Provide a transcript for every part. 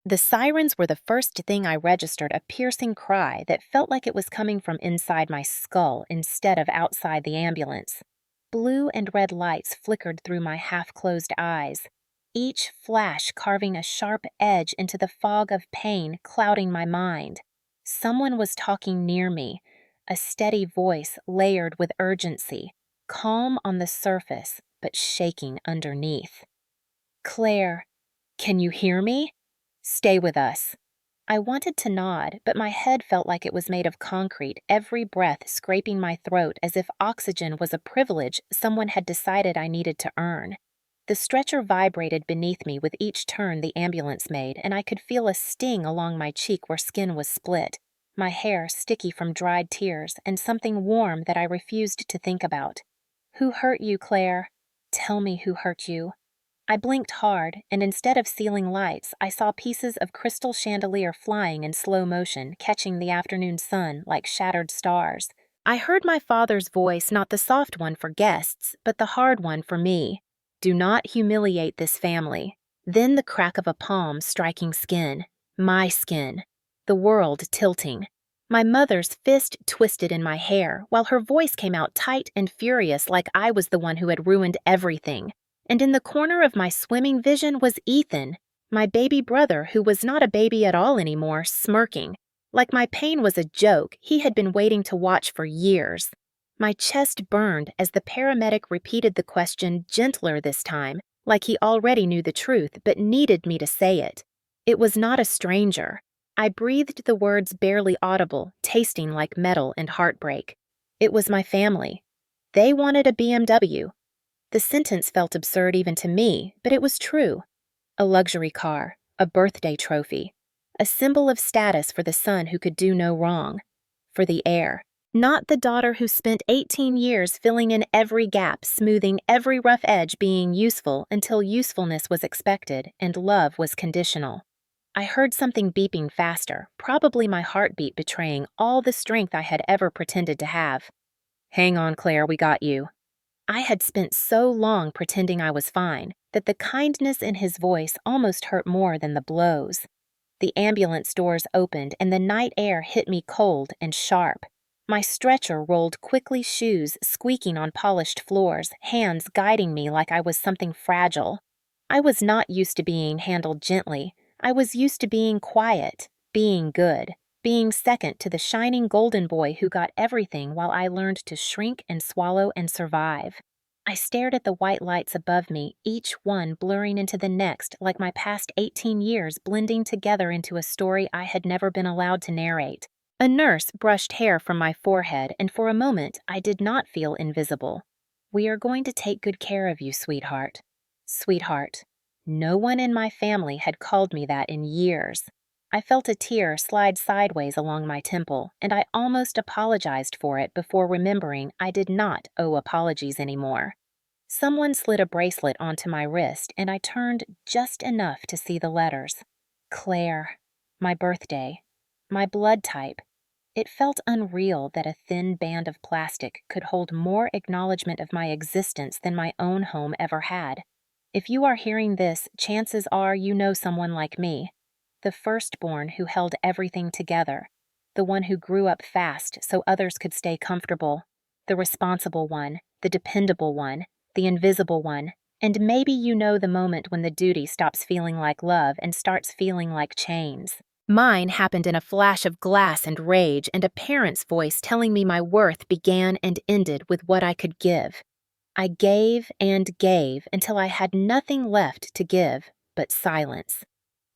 The sirens were the first thing I registered, a piercing cry that felt like it was coming from inside my skull instead of outside the ambulance. Blue and red lights flickered through my half-closed eyes, each flash carving a sharp edge into the fog of pain clouding my mind. Someone was talking near me, a steady voice layered with urgency, calm on the surface but shaking underneath. "Claire, can you hear me? Stay with us." I wanted to nod, but my head felt like it was made of concrete, every breath scraping my throat as if oxygen was a privilege someone had decided I needed to earn. The stretcher vibrated beneath me with each turn the ambulance made, and I could feel a sting along my cheek where skin was split, my hair sticky from dried tears, and something warm that I refused to think about. "Who hurt you, Claire? Tell me who hurt you." I blinked hard, and instead of ceiling lights, I saw pieces of crystal chandelier flying in slow motion, catching the afternoon sun like shattered stars. I heard my father's voice, not the soft one for guests, but the hard one for me. "Do not humiliate this family." Then the crack of a palm striking skin. My skin. The world tilting. My mother's fist twisted in my hair, while her voice came out tight and furious like I was the one who had ruined everything. And in the corner of my swimming vision was Ethan, my baby brother who was not a baby at all anymore, smirking. Like my pain was a joke he had been waiting to watch for years. My chest burned as the paramedic repeated the question gentler this time, like he already knew the truth but needed me to say it. It was not a stranger. I breathed the words barely audible, tasting like metal and heartbreak. It was my family. They wanted a BMW. The sentence felt absurd even to me, but it was true. A luxury car, a birthday trophy, a symbol of status for the son who could do no wrong, for the heir, not the daughter who spent 18 years filling in every gap, smoothing every rough edge, being useful until usefulness was expected and love was conditional. I heard something beeping faster, probably my heartbeat betraying all the strength I had ever pretended to have. "Hang on, Claire, we got you." I had spent so long pretending I was fine that the kindness in his voice almost hurt more than the blows. The ambulance doors opened and the night air hit me cold and sharp. My stretcher rolled quickly, shoes squeaking on polished floors, hands guiding me like I was something fragile. I was not used to being handled gently. I was used to being quiet, being good, being second to the shining golden boy who got everything while I learned to shrink and swallow and survive. I stared at the white lights above me, each one blurring into the next like my past 18 years blending together into a story I had never been allowed to narrate. A nurse brushed hair from my forehead, and for a moment I did not feel invisible. "We are going to take good care of you, sweetheart." Sweetheart. No one in my family had called me that in years. I felt a tear slide sideways along my temple, and I almost apologized for it before remembering I did not owe apologies anymore. Someone slid a bracelet onto my wrist, and I turned just enough to see the letters. Claire. My birthday. My blood type. It felt unreal that a thin band of plastic could hold more acknowledgement of my existence than my own home ever had. If you are hearing this, chances are you know someone like me. The firstborn who held everything together, the one who grew up fast so others could stay comfortable, the responsible one, the dependable one, the invisible one, and maybe you know the moment when the duty stops feeling like love and starts feeling like chains. Mine happened in a flash of glass and rage and a parent's voice telling me my worth began and ended with what I could give. I gave and gave until I had nothing left to give but silence.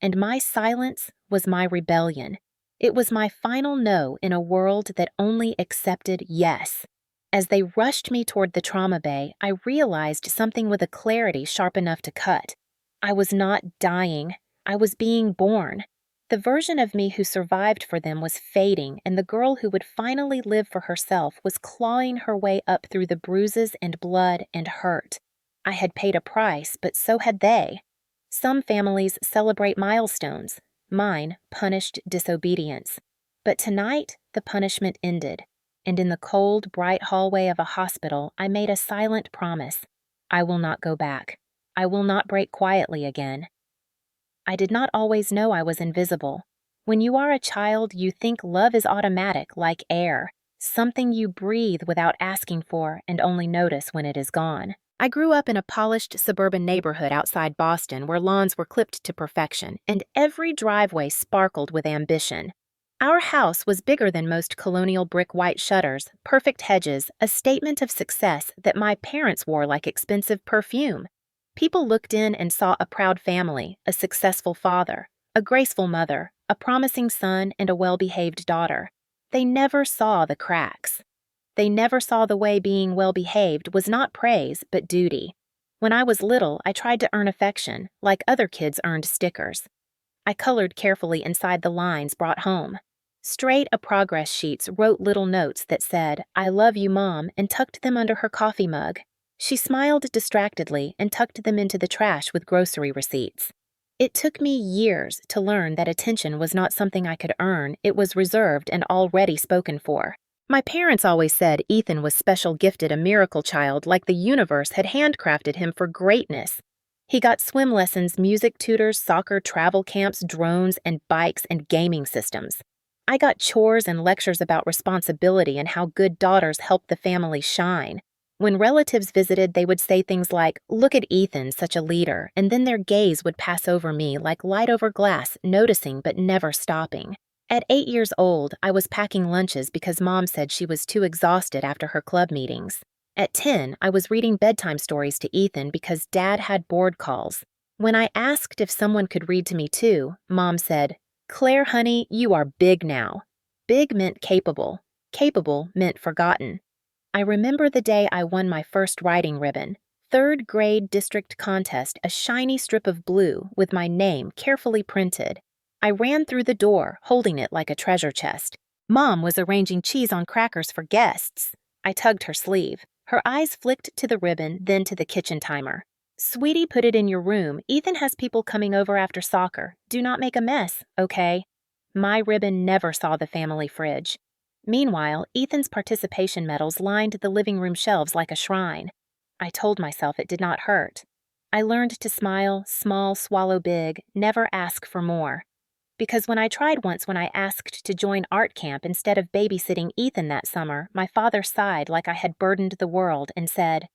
And my silence was my rebellion. It was my final no in a world that only accepted yes. As they rushed me toward the trauma bay, I realized something with a clarity sharp enough to cut. I was not dying. I was being born. The version of me who survived for them was fading, and the girl who would finally live for herself was clawing her way up through the bruises and blood and hurt. I had paid a price, but so had they. Some families celebrate milestones. Mine punished disobedience. But tonight, the punishment ended, and in the cold, bright hallway of a hospital, I made a silent promise. I will not go back. I will not break quietly again. I did not always know I was invisible. When you are a child, you think love is automatic, like air, something you breathe without asking for and only notice when it is gone. I grew up in a polished suburban neighborhood outside Boston where lawns were clipped to perfection and every driveway sparkled with ambition. Our house was bigger than most colonial brick white shutters, perfect hedges, a statement of success that my parents wore like expensive perfume. People looked in and saw a proud family, a successful father, a graceful mother, a promising son, and a well-behaved daughter. They never saw the cracks. They never saw the way being well-behaved was not praise, but duty. When I was little, I tried to earn affection, like other kids earned stickers. I colored carefully inside the lines brought home. Straight a progress sheets wrote little notes that said, "I love you, Mom," and tucked them under her coffee mug. She smiled distractedly and tucked them into the trash with grocery receipts. It took me years to learn that attention was not something I could earn, it was reserved and already spoken for. My parents always said Ethan was special gifted, a miracle child, like the universe had handcrafted him for greatness. He got swim lessons, music tutors, soccer, travel camps, drones, and bikes and gaming systems. I got chores and lectures about responsibility and how good daughters help the family shine. When relatives visited, they would say things like, "Look at Ethan, such a leader," and then their gaze would pass over me like light over glass, noticing but never stopping. At 8 years old, I was packing lunches because Mom said she was too exhausted after her club meetings. At 10, I was reading bedtime stories to Ethan because Dad had board calls. When I asked if someone could read to me too, Mom said, "Claire, honey, you are big now." Big meant capable. Capable meant forgotten. I remember the day I won my first writing ribbon. Third grade district contest, a shiny strip of blue with my name carefully printed. I ran through the door, holding it like a treasure chest. Mom was arranging cheese on crackers for guests. I tugged her sleeve. Her eyes flicked to the ribbon, then to the kitchen timer. "Sweetie, put it in your room. Ethan has people coming over after soccer. Do not make a mess, okay?" My ribbon never saw the family fridge. Meanwhile, Ethan's participation medals lined the living room shelves like a shrine. I told myself it did not hurt. I learned to smile, small, swallow big, never ask for more. Because when I tried once when I asked to join art camp instead of babysitting Ethan that summer, my father sighed like I had burdened the world and said,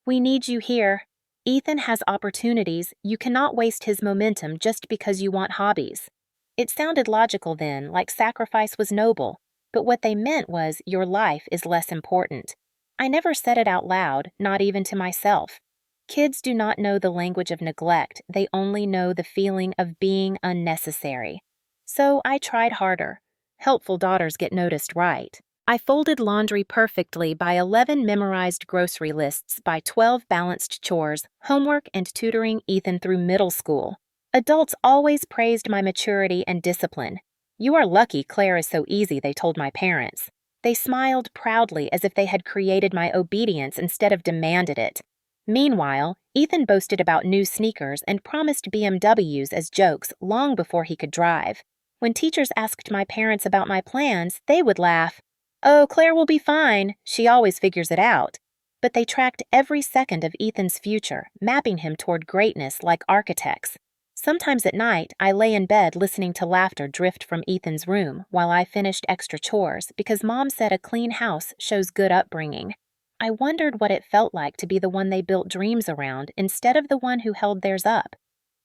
"We need you here. Ethan has opportunities. You cannot waste his momentum just because you want hobbies." It sounded logical then, like sacrifice was noble. But what they meant was, your life is less important. I never said it out loud, not even to myself. Kids do not know the language of neglect, they only know the feeling of being unnecessary. So I tried harder. Helpful daughters get noticed right. I folded laundry perfectly by 11 memorized grocery lists by 12 balanced chores, homework, and tutoring Ethan through middle school. Adults always praised my maturity and discipline. "You are lucky Claire is so easy," they told my parents. They smiled proudly as if they had created my obedience instead of demanded it. Meanwhile, Ethan boasted about new sneakers and promised BMWs as jokes long before he could drive. When teachers asked my parents about my plans, they would laugh. "Oh, Claire will be fine. She always figures it out." But they tracked every second of Ethan's future, mapping him toward greatness like architects. Sometimes at night, I lay in bed listening to laughter drift from Ethan's room while I finished extra chores because Mom said a clean house shows good upbringing. I wondered what it felt like to be the one they built dreams around instead of the one who held theirs up.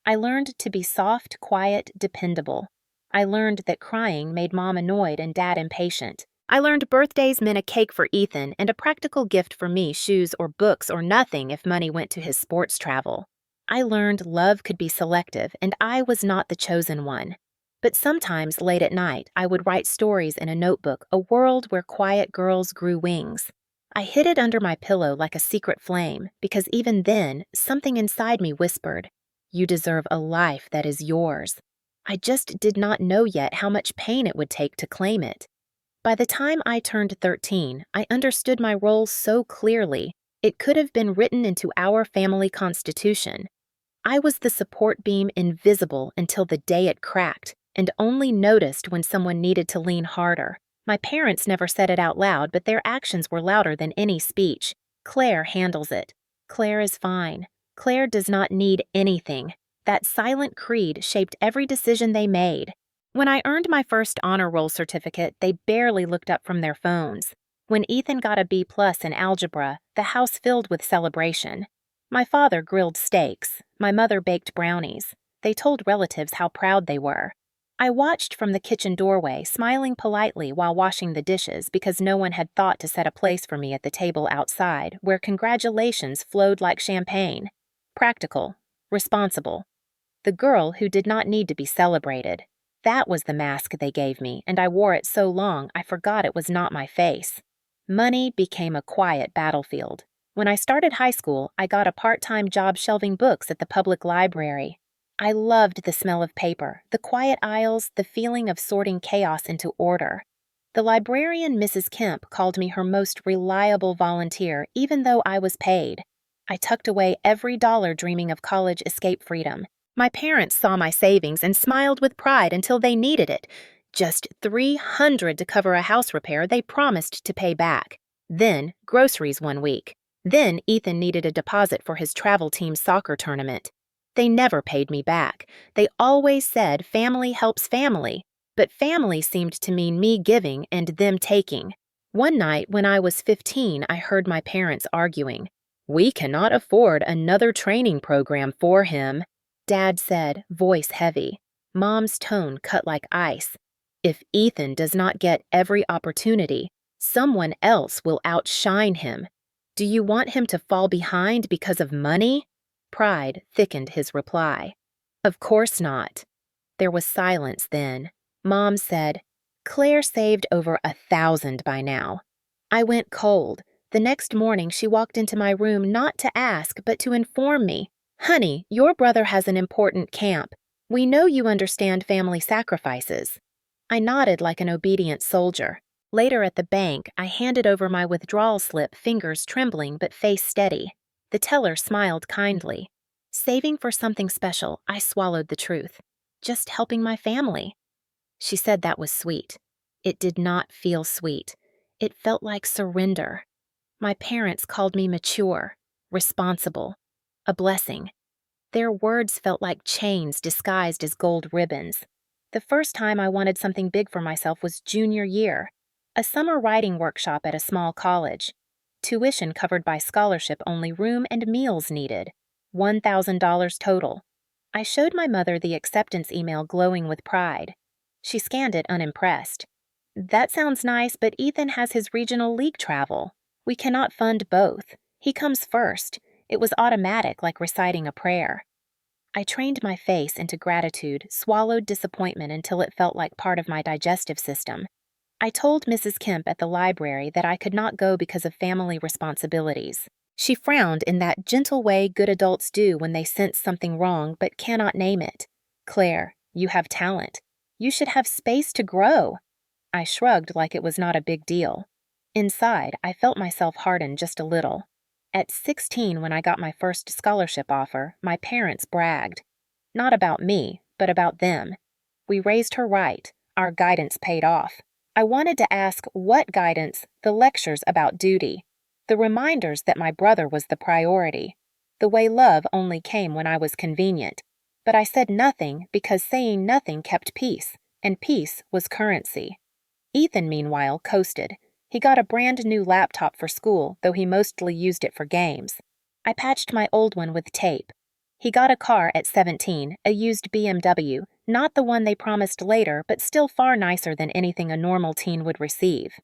I learned to be soft, quiet, dependable. I learned that crying made Mom annoyed and Dad impatient. I learned birthdays meant a cake for Ethan and a practical gift for me, shoes or books or nothing if money went to his sports travel. I learned love could be selective, and I was not the chosen one. But sometimes, late at night, I would write stories in a notebook, a world where quiet girls grew wings. I hid it under my pillow like a secret flame, because even then, something inside me whispered, "You deserve a life that is yours." I just did not know yet how much pain it would take to claim it. By the time I turned 13, I understood my role so clearly, it could have been written into our family constitution. I was the support beam invisible until the day it cracked, and only noticed when someone needed to lean harder. My parents never said it out loud, but their actions were louder than any speech. "Claire handles it. Claire is fine. Claire does not need anything." That silent creed shaped every decision they made. When I earned my first honor roll certificate, they barely looked up from their phones. When Ethan got a B+ in algebra, the house filled with celebration. My father grilled steaks. My mother baked brownies. They told relatives how proud they were. I watched from the kitchen doorway, smiling politely while washing the dishes because no one had thought to set a place for me at the table outside, where congratulations flowed like champagne. Practical. Responsible. The girl who did not need to be celebrated. That was the mask they gave me, and I wore it so long I forgot it was not my face. Money became a quiet battlefield. When I started high school, I got a part-time job shelving books at the public library. I loved the smell of paper, the quiet aisles, the feeling of sorting chaos into order. The librarian, Mrs. Kemp, called me her most reliable volunteer, even though I was paid. I tucked away every dollar dreaming of college escape freedom. My parents saw my savings and smiled with pride until they needed it. Just $300 to cover a house repair they promised to pay back. Then, groceries one week. Then, Ethan needed a deposit for his travel team's soccer tournament. They never paid me back. They always said family helps family, but family seemed to mean me giving and them taking. One night when I was 15, I heard my parents arguing. "We cannot afford another training program for him," Dad said, voice heavy. Mom's tone cut like ice. "If Ethan does not get every opportunity, someone else will outshine him. Do you want him to fall behind because of money?" Pride thickened his reply. "Of course not." There was silence then. Mom said, "Claire saved over 1,000 by now." I went cold. The next morning she walked into my room not to ask, but to inform me, "Honey, your brother has an important camp. We know you understand family sacrifices." I nodded like an obedient soldier. Later at the bank, I handed over my withdrawal slip, fingers trembling but face steady. The teller smiled kindly. Saving for something special, I swallowed the truth. Just helping my family. She said that was sweet. It did not feel sweet. It felt like surrender. My parents called me mature, responsible, a blessing. Their words felt like chains disguised as gold ribbons. The first time I wanted something big for myself was junior year. A summer writing workshop at a small college. Tuition covered by scholarship, only room and meals needed. $1,000 total. I showed my mother the acceptance email glowing with pride. She scanned it unimpressed. "That sounds nice, but Ethan has his regional league travel. We cannot fund both. He comes first." It was automatic, like reciting a prayer. I trained my face into gratitude, swallowed disappointment until it felt like part of my digestive system. I told Mrs. Kemp at the library that I could not go because of family responsibilities. She frowned in that gentle way good adults do when they sense something wrong but cannot name it. "Claire, you have talent. You should have space to grow." I shrugged like it was not a big deal. Inside, I felt myself harden just a little. At 16, when I got my first scholarship offer, my parents bragged. Not about me, but about them. We raised her right. Our guidance paid off. I wanted to ask what guidance, the lectures about duty, the reminders that my brother was the priority, the way love only came when I was convenient. But I said nothing because saying nothing kept peace, and peace was currency. Ethan, meanwhile, coasted. He got a brand new laptop for school, though he mostly used it for games. I patched my old one with tape. He got a car at 17, a used BMW, not the one they promised later, but still far nicer than anything a normal teen would receive.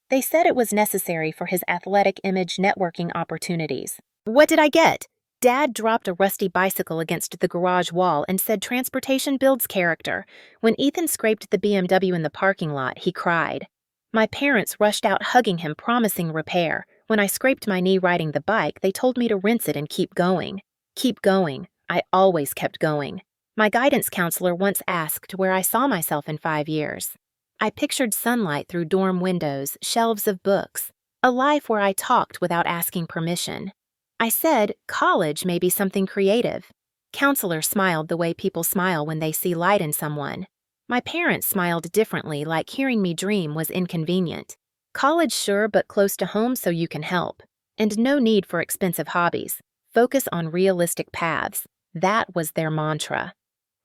They said it was necessary for his athletic image networking opportunities. What did I get? Dad dropped a rusty bicycle against the garage wall and said transportation builds character. When Ethan scraped the BMW in the parking lot, he cried. My parents rushed out hugging him, promising repair. When I scraped my knee riding the bike, they told me to rinse it and keep going. Keep going. I always kept going. My guidance counselor once asked where I saw myself in 5 years. I pictured sunlight through dorm windows, shelves of books, a life where I talked without asking permission. I said, college may be something creative. Counselor smiled the way people smile when they see light in someone. My parents smiled differently, like hearing me dream was inconvenient. College sure, but close to home so you can help. And no need for expensive hobbies. Focus on realistic paths. That was their mantra.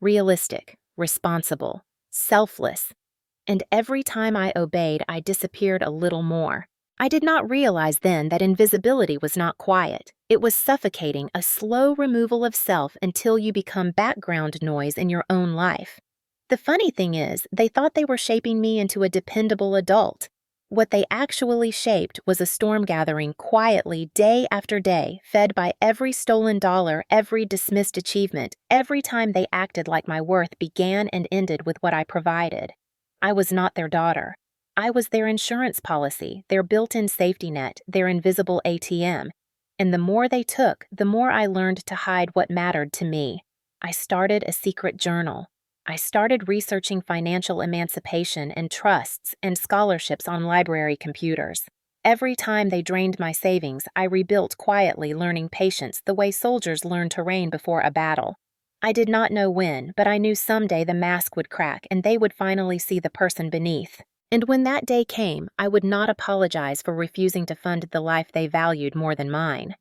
Realistic, responsible, selfless. And every time I obeyed, I disappeared a little more. I did not realize then that invisibility was not quiet. It was suffocating, a slow removal of self until you become background noise in your own life. The funny thing is, they thought they were shaping me into a dependable adult. What they actually shaped was a storm gathering quietly day after day, fed by every stolen dollar, every dismissed achievement, every time they acted like my worth began and ended with what I provided. I was not their daughter. I was their insurance policy, their built-in safety net, their invisible ATM. And the more they took, the more I learned to hide what mattered to me. I started a secret journal. I started researching financial emancipation and trusts and scholarships on library computers. Every time they drained my savings, I rebuilt quietly, learning patience the way soldiers learn to reign before a battle. I did not know when, but I knew someday the mask would crack and they would finally see the person beneath. And when that day came, I would not apologize for refusing to fund the life they valued more than mine.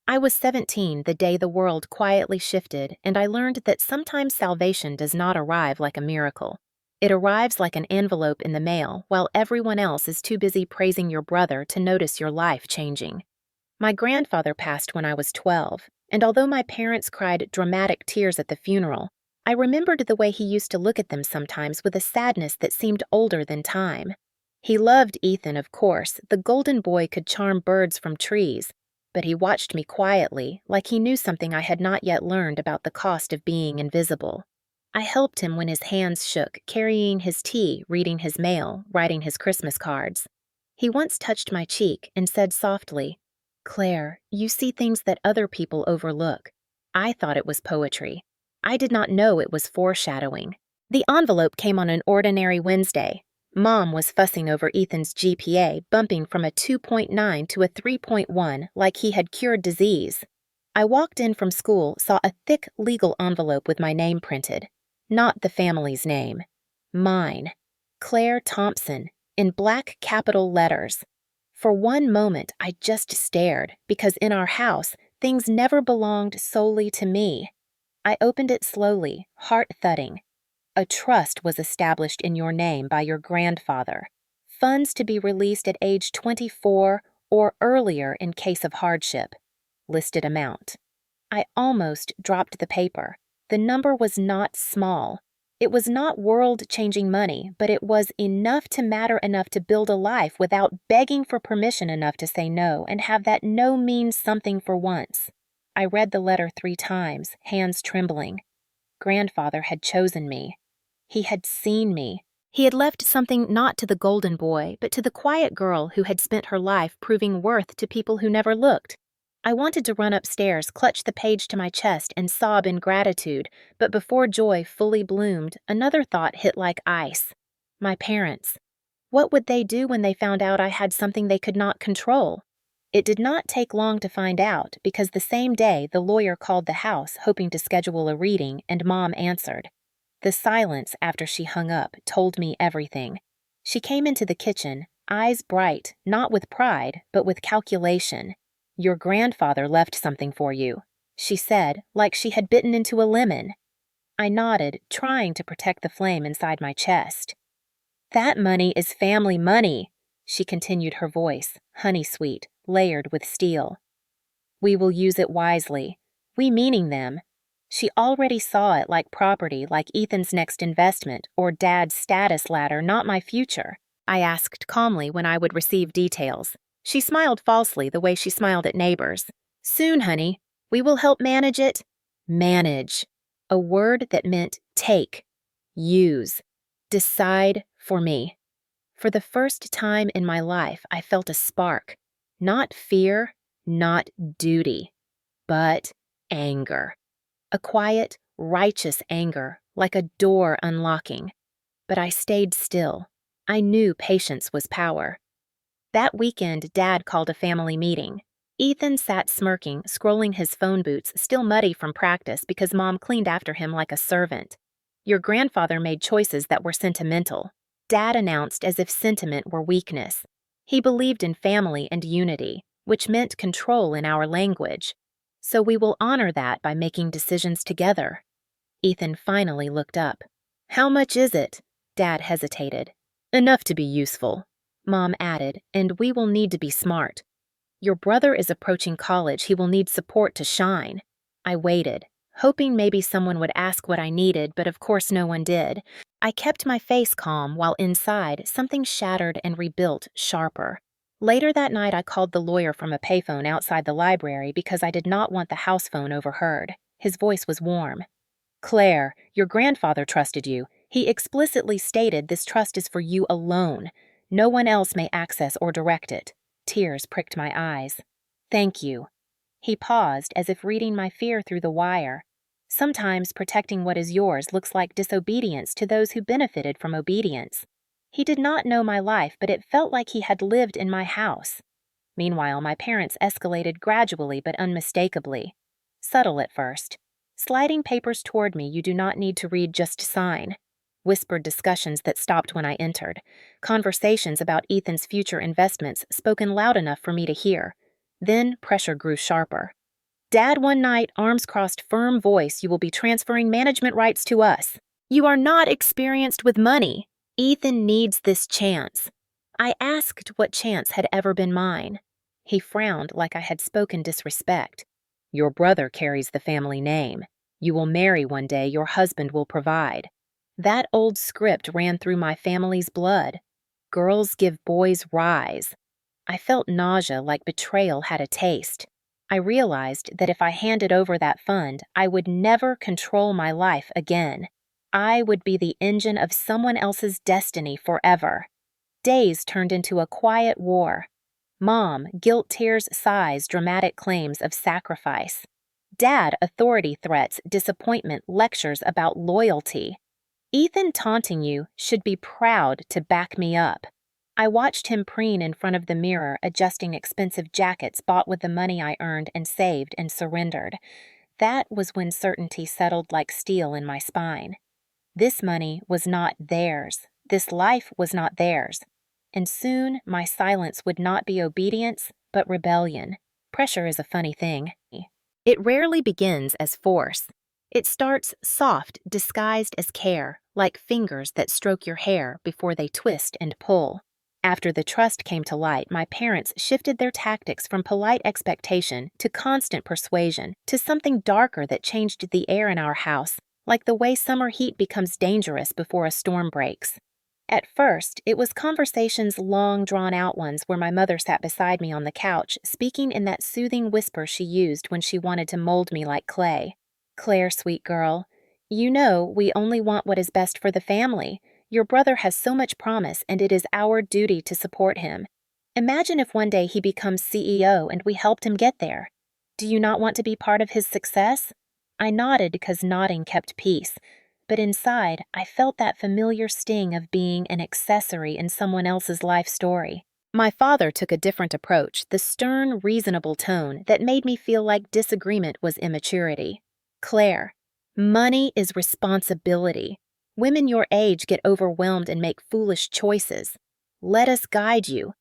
I was 17 the day the world quietly shifted, and I learned that sometimes salvation does not arrive like a miracle. It arrives like an envelope in the mail, while everyone else is too busy praising your brother to notice your life changing. My grandfather passed when I was 12, and although my parents cried dramatic tears at the funeral, I remembered the way he used to look at them sometimes with a sadness that seemed older than time. He loved Ethan, of course. The golden boy could charm birds from trees, but he watched me quietly, like he knew something I had not yet learned about the cost of being invisible. I helped him when his hands shook, carrying his tea, reading his mail, writing his Christmas cards. He once touched my cheek and said softly, "Claire, you see things that other people overlook." I thought it was poetry. I did not know it was foreshadowing. The envelope came on an ordinary Wednesday. Mom was fussing over Ethan's GPA, bumping from a 2.9 to a 3.1 like he had cured disease. I walked in from school, saw a thick legal envelope with my name printed. Not the family's name. Mine. Claire Thompson, in black capital letters. For one moment, I just stared, because in our house, things never belonged solely to me. I opened it slowly, heart thudding. A trust was established in your name by your grandfather. Funds to be released at age 24 or earlier in case of hardship. Listed amount. I almost dropped the paper. The number was not small. It was not world-changing money, but it was enough to matter enough to build a life without begging for permission enough to say no and have that no mean something for once. I read the letter 3 times, hands trembling. Grandfather had chosen me. He had seen me. He had left something not to the golden boy, but to the quiet girl who had spent her life proving worth to people who never looked. I wanted to run upstairs, clutch the page to my chest, and sob in gratitude, but before joy fully bloomed, another thought hit like ice. My parents. What would they do when they found out I had something they could not control? It did not take long to find out, because the same day the lawyer called the house, hoping to schedule a reading, and Mom answered. The silence after she hung up told me everything. She came into the kitchen, eyes bright, not with pride, but with calculation. "Your grandfather left something for you," she said, like she had bitten into a lemon. I nodded, trying to protect the flame inside my chest. "That money is family money," she continued, her voice, honey-sweet, layered with steel. "We will use it wisely. We meaning them." She already saw it like property, like Ethan's next investment, or Dad's status ladder, not my future. I asked calmly when I would receive details. She smiled falsely the way she smiled at neighbors. "Soon, honey. We will help manage it." Manage. A word that meant take, use, decide for me. For the first time in my life, I felt a spark. Not fear, not duty, but anger. A quiet, righteous anger, like a door unlocking. But I stayed still. I knew patience was power. That weekend, Dad called a family meeting. Ethan sat smirking, scrolling his phone boots, still muddy from practice because Mom cleaned after him like a servant. "Your grandfather made choices that were sentimental," Dad announced as if sentiment were weakness. "He believed in family and unity, which meant control in our language. So we will honor that by making decisions together. Ethan finally looked up. How much is it? Dad hesitated. Enough to be useful, Mom added, and we will need to be smart. Your brother is approaching college. He will need support to shine. I waited, hoping maybe someone would ask what I needed, but of course no one did. I kept my face calm while inside something shattered and rebuilt sharper. Later that night, I called the lawyer from a payphone outside the library because I did not want the house phone overheard. His voice was warm. Claire, your grandfather trusted you. He explicitly stated this trust is for you alone. No one else may access or direct it. Tears pricked my eyes. Thank you. He paused as if reading my fear through the wire. Sometimes protecting what is yours looks like disobedience to those who benefited from obedience. He did not know my life, but it felt like he had lived in my house. Meanwhile, my parents escalated gradually but unmistakably. Subtle at first. Sliding papers toward me you do not need to read, just sign. Whispered discussions that stopped when I entered. Conversations about Ethan's future investments spoken loud enough for me to hear. Then pressure grew sharper. Dad, one night, arms crossed, firm voice, you will be transferring management rights to us. You are not experienced with money. Ethan needs this chance. I asked what chance had ever been mine. He frowned like I had spoken disrespect. Your brother carries the family name. You will marry one day, your husband will provide. That old script ran through my family's blood. Girls give boys rise. I felt nausea, like betrayal had a taste. I realized that if I handed over that fund, I would never control my life again. I would be the engine of someone else's destiny forever. Days turned into a quiet war. Mom, guilt, tears, sighs, dramatic claims of sacrifice. Dad, authority threats, disappointment, lectures about loyalty. Ethan, taunting you, should be proud to back me up. I watched him preen in front of the mirror, adjusting expensive jackets bought with the money I earned and saved and surrendered. That was when certainty settled like steel in my spine. This money was not theirs. This life was not theirs. And soon my silence would not be obedience, but rebellion. Pressure is a funny thing. It rarely begins as force. It starts soft, disguised as care, like fingers that stroke your hair before they twist and pull. After the trust came to light, my parents shifted their tactics from polite expectation to constant persuasion, to something darker that changed the air in our house, like the way summer heat becomes dangerous before a storm breaks. At first, it was conversations, long, drawn-out ones, where my mother sat beside me on the couch, speaking in that soothing whisper she used when she wanted to mold me like clay. Claire, sweet girl, you know we only want what is best for the family. Your brother has so much promise, and it is our duty to support him. Imagine if one day he becomes CEO and we helped him get there. Do you not want to be part of his success? I nodded because nodding kept peace, but inside I felt that familiar sting of being an accessory in someone else's life story. My father took a different approach, the stern, reasonable tone that made me feel like disagreement was immaturity. Claire, money is responsibility. Women your age get overwhelmed and make foolish choices. Let us guide you.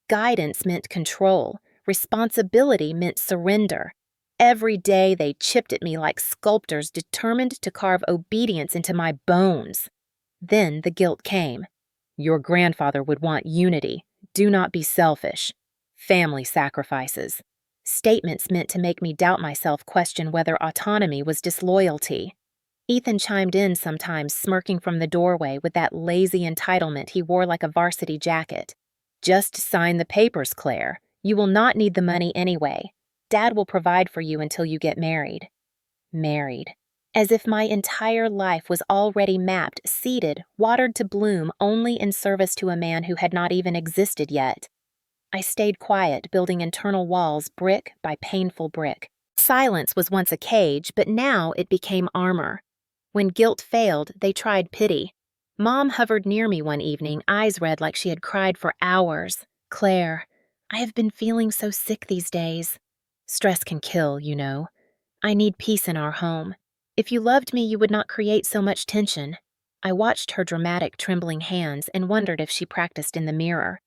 Guidance meant control. Responsibility meant surrender. Every day they chipped at me like sculptors determined to carve obedience into my bones. Then the guilt came. Your grandfather would want unity. Do not be selfish. Family sacrifices. Statements meant to make me doubt myself, question whether autonomy was disloyalty. Ethan chimed in sometimes, smirking from the doorway with that lazy entitlement he wore like a varsity jacket. Just sign the papers, Claire. You will not need the money anyway. Dad will provide for you until you get married. Married. As if my entire life was already mapped, seeded, watered to bloom only in service to a man who had not even existed yet. I stayed quiet, building internal walls brick by painful brick. Silence was once a cage, but now it became armor. When guilt failed, they tried pity. Mom hovered near me one evening, eyes red like she had cried for hours. Claire, I have been feeling so sick these days. Stress can kill, you know. I need peace in our home. If you loved me, you would not create so much tension. I watched her dramatic, trembling hands and wondered if she practiced in the mirror.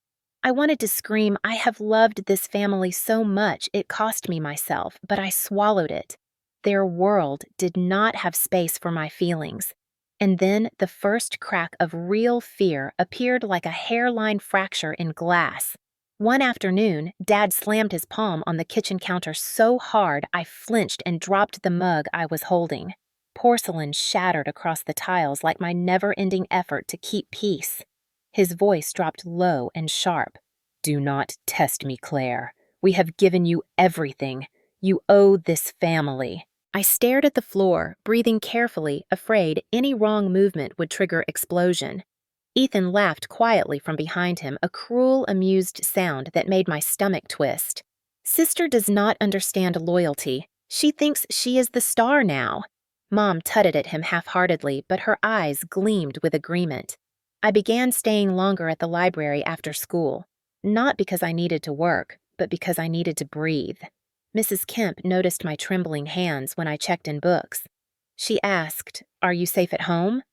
I wanted to scream, I have loved this family so much it cost me myself, but I swallowed it. Their world did not have space for my feelings. And then the first crack of real fear appeared like a hairline fracture in glass. One afternoon, Dad slammed his palm on the kitchen counter so hard I flinched and dropped the mug I was holding. Porcelain shattered across the tiles like my never-ending effort to keep peace. His voice dropped low and sharp. Do not test me, Claire. We have given you everything. You owe this family. I stared at the floor, breathing carefully, afraid any wrong movement would trigger explosion. Ethan laughed quietly from behind him, a cruel, amused sound that made my stomach twist. Sister does not understand loyalty. She thinks she is the star now. Mom tutted at him half-heartedly, but her eyes gleamed with agreement. I began staying longer at the library after school, not because I needed to work, but because I needed to breathe. Mrs. Kemp noticed my trembling hands when I checked in books. She asked, "Are you safe at home?"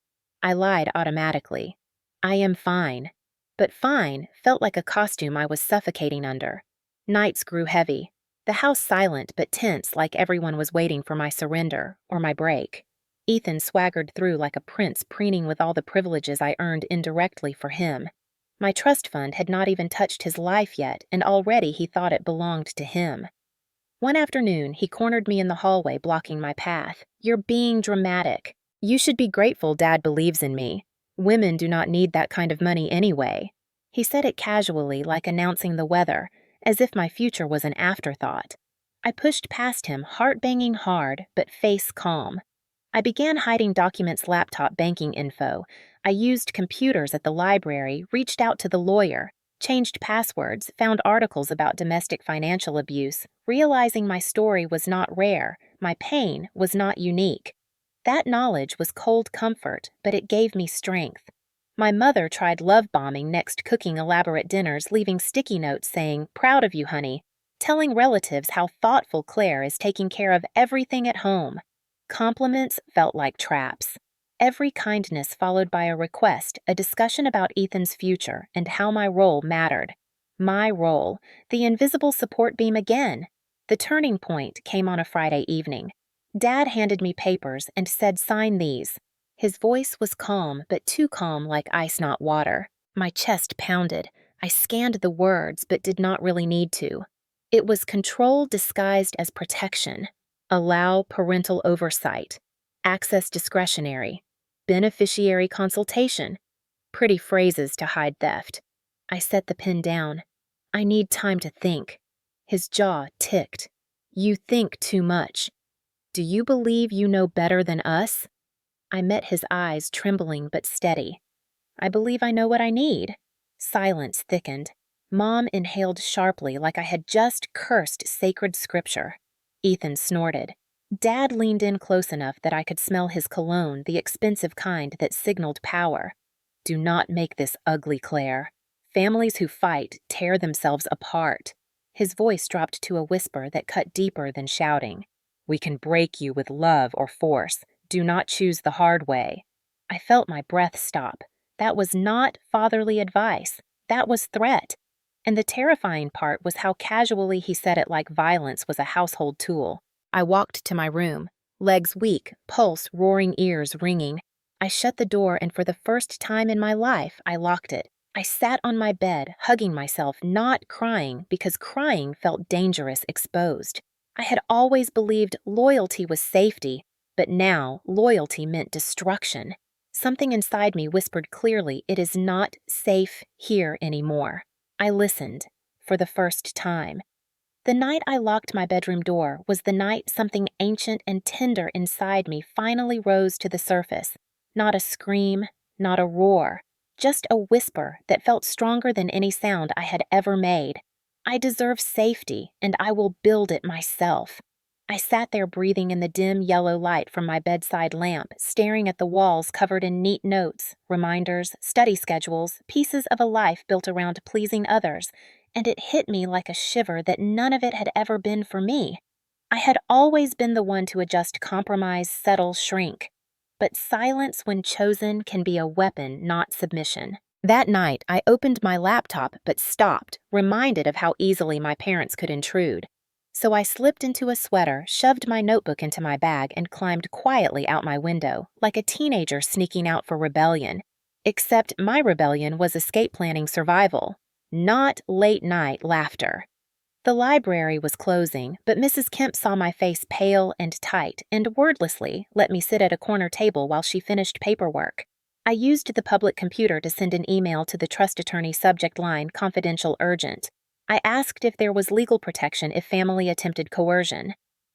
I lied automatically. I am fine. But fine felt like a costume I was suffocating under. Nights grew heavy. The house silent but tense, like everyone was waiting for my surrender or my break. Ethan swaggered through like a prince preening with all the privileges I earned indirectly for him. My trust fund had not even touched his life yet, and already he thought it belonged to him. One afternoon, he cornered me in the hallway, blocking my path. "You're being dramatic. You should be grateful Dad believes in me. Women do not need that kind of money anyway." He said it casually, like announcing the weather, as if my future was an afterthought. I pushed past him, heart banging hard, but face calm. I began hiding documents' laptop banking info. I used computers at the library, reached out to the lawyer, changed passwords, found articles about domestic financial abuse, realizing my story was not rare, my pain was not unique. That knowledge was cold comfort, but it gave me strength. My mother tried love bombing next, cooking elaborate dinners, leaving sticky notes saying, "Proud of you, honey," telling relatives how thoughtful Claire is taking care of everything at home. Compliments felt like traps. Every kindness followed by a request, a discussion about Ethan's future and how my role mattered. My role, the invisible support beam again. The turning point came on a Friday evening. Dad handed me papers and said, "Sign these." His voice was calm, but too calm, like ice not water. My chest pounded. I scanned the words, but did not really need to. It was control disguised as protection. Allow parental oversight. Access discretionary. Beneficiary consultation. Pretty phrases to hide theft. I set the pen down. I need time to think. His jaw ticked. "You think too much. Do you believe you know better than us?" I met his eyes, trembling but steady. "I believe I know what I need." Silence thickened. Mom inhaled sharply like I had just cursed sacred scripture. Ethan snorted. Dad leaned in close enough that I could smell his cologne, the expensive kind that signaled power. "Do not make this ugly, Claire. Families who fight tear themselves apart." His voice dropped to a whisper that cut deeper than shouting. "We can break you with love or force. Do not choose the hard way." I felt my breath stop. That was not fatherly advice. That was threat. And the terrifying part was how casually he said it, like violence was a household tool. I walked to my room, legs weak, pulse roaring, ears ringing. I shut the door, and for the first time in my life, I locked it. I sat on my bed, hugging myself, not crying, because crying felt dangerous, exposed. I had always believed loyalty was safety, but now loyalty meant destruction. Something inside me whispered clearly, it is not safe here anymore. I listened, for the first time. The night I locked my bedroom door was the night something ancient and tender inside me finally rose to the surface. Not a scream, not a roar, just a whisper that felt stronger than any sound I had ever made. I deserve safety, and I will build it myself. I sat there breathing in the dim yellow light from my bedside lamp, staring at the walls covered in neat notes, reminders, study schedules, pieces of a life built around pleasing others, and it hit me like a shiver that none of it had ever been for me. I had always been the one to adjust, compromise, settle, shrink. But silence when chosen can be a weapon, not submission. That night, I opened my laptop but stopped, reminded of how easily my parents could intrude. So I slipped into a sweater, shoved my notebook into my bag, and climbed quietly out my window, like a teenager sneaking out for rebellion. Except my rebellion was escape planning survival, not late night laughter. The library was closing, but Mrs. Kemp saw my face pale and tight and wordlessly let me sit at a corner table while she finished paperwork. I used the public computer to send an email to the trust attorney subject line confidential urgent. I asked if there was legal protection if family attempted coercion.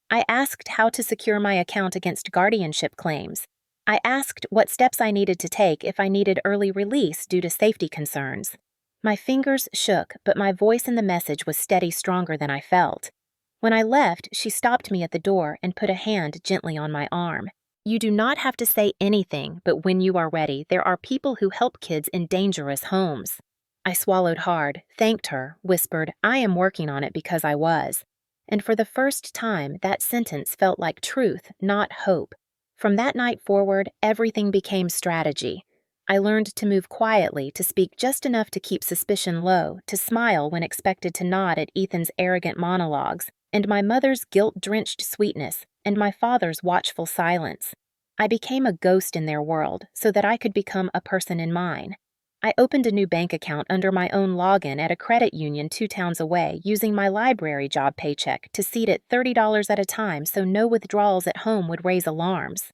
I asked how to secure my account against guardianship claims. I asked what steps I needed to take if I needed early release due to safety concerns. My fingers shook, but my voice in the message was steady, stronger than I felt. When I left, she stopped me at the door and put a hand gently on my arm. You do not have to say anything, but when you are ready, there are people who help kids in dangerous homes. I swallowed hard, thanked her, whispered, I am working on it because I was. And for the first time, that sentence felt like truth, not hope. From that night forward, everything became strategy. I learned to move quietly, to speak just enough to keep suspicion low, to smile when expected to nod at Ethan's arrogant monologues, and my mother's guilt-drenched sweetness, and my father's watchful silence. I became a ghost in their world so that I could become a person in mine. I opened a new bank account under my own login at a credit union 2 towns away, using my library job paycheck to seed it $30 at a time so no withdrawals at home would raise alarms.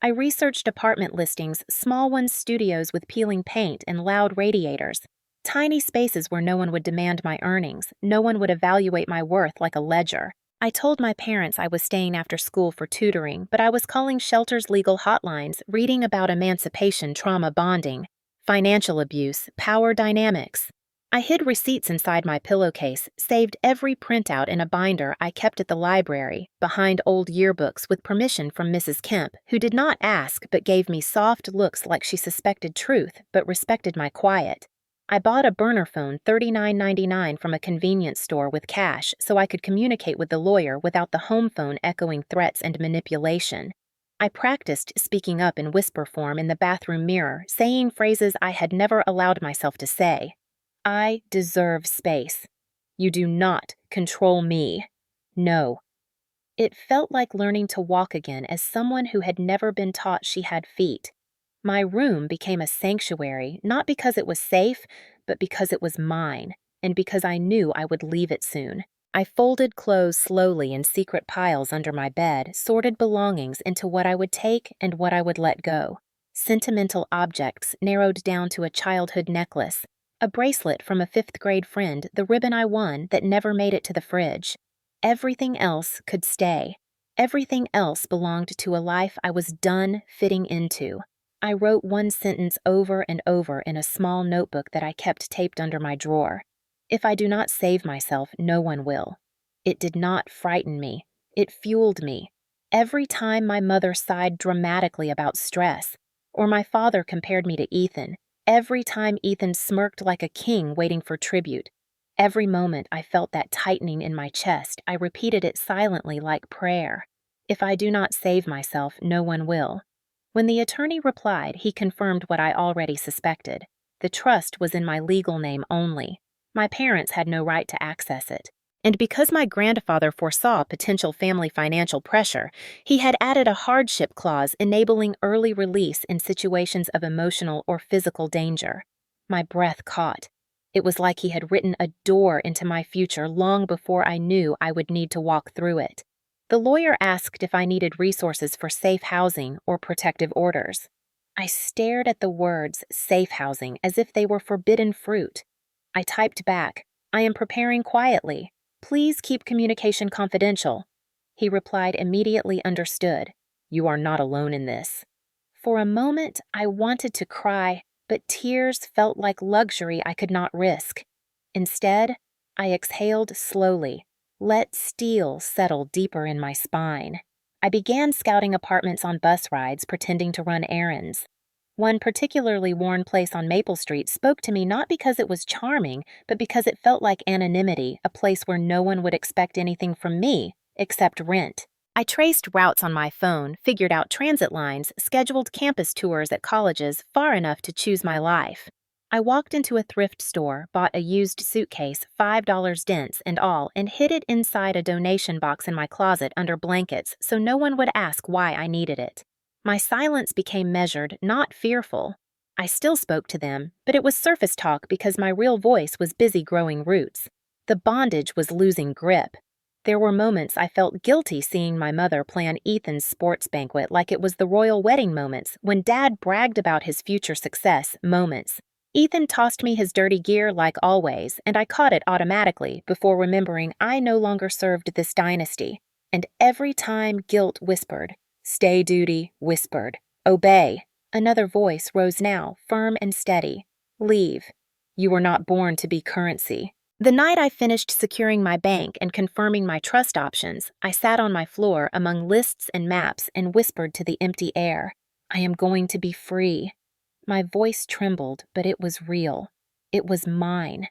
I researched apartment listings, small ones, studios with peeling paint and loud radiators, tiny spaces where no one would demand my earnings, no one would evaluate my worth like a ledger. I told my parents I was staying after school for tutoring, but I was calling shelters' legal hotlines, reading about emancipation, trauma bonding, financial abuse, power dynamics. I hid receipts inside my pillowcase, saved every printout in a binder I kept at the library, behind old yearbooks with permission from Mrs. Kemp, who did not ask but gave me soft looks like she suspected truth but respected my quiet. I bought a burner phone $39.99 from a convenience store with cash so I could communicate with the lawyer without the home phone echoing threats and manipulation. I practiced speaking up in whisper form in the bathroom mirror, saying phrases I had never allowed myself to say. I deserve space. You do not control me. No. It felt like learning to walk again as someone who had never been taught she had feet. My room became a sanctuary, not because it was safe, but because it was mine, and because I knew I would leave it soon. I folded clothes slowly in secret piles under my bed, sorted belongings into what I would take and what I would let go. Sentimental objects narrowed down to a childhood necklace, a bracelet from a 5th-grade friend, the ribbon I won that never made it to the fridge. Everything else could stay. Everything else belonged to a life I was done fitting into. I wrote one sentence over and over in a small notebook that I kept taped under my drawer. If I do not save myself, no one will. It did not frighten me. It fueled me. Every time my mother sighed dramatically about stress, or my father compared me to Ethan, every time Ethan smirked like a king waiting for tribute, every moment I felt that tightening in my chest, I repeated it silently like prayer. If I do not save myself, no one will. When the attorney replied, he confirmed what I already suspected. The trust was in my legal name only. My parents had no right to access it. And because my grandfather foresaw potential family financial pressure, he had added a hardship clause enabling early release in situations of emotional or physical danger. My breath caught. It was like he had written a door into my future long before I knew I would need to walk through it. The lawyer asked if I needed resources for safe housing or protective orders. I stared at the words safe housing as if they were forbidden fruit. I typed back, I am preparing quietly. Please keep communication confidential. He replied immediately understood. You are not alone in this. For a moment, I wanted to cry, but tears felt like luxury I could not risk. Instead, I exhaled slowly. Let steel settle deeper in my spine. I began scouting apartments on bus rides, pretending to run errands. One particularly worn place on Maple Street spoke to me not because it was charming, but because it felt like anonymity, a place where no one would expect anything from me except rent. I traced routes on my phone, figured out transit lines, scheduled campus tours at colleges far enough to choose my life. I walked into a thrift store, bought a used suitcase, $5 dents and all, and hid it inside a donation box in my closet under blankets so no one would ask why I needed it. My silence became measured, not fearful. I still spoke to them, but it was surface talk because my real voice was busy growing roots. The bondage was losing grip. There were moments I felt guilty seeing my mother plan Ethan's sports banquet like it was the royal wedding moments, when Dad bragged about his future success moments. Ethan tossed me his dirty gear like always, and I caught it automatically before remembering I no longer served this dynasty. And every time guilt whispered, "Stay duty," whispered, "Obey." Another voice rose now, firm and steady. "Leave. You were not born to be currency." The night I finished securing my bank and confirming my trust options, I sat on my floor among lists and maps and whispered to the empty air, "I am going to be free." My voice trembled, but it was real. It was mine.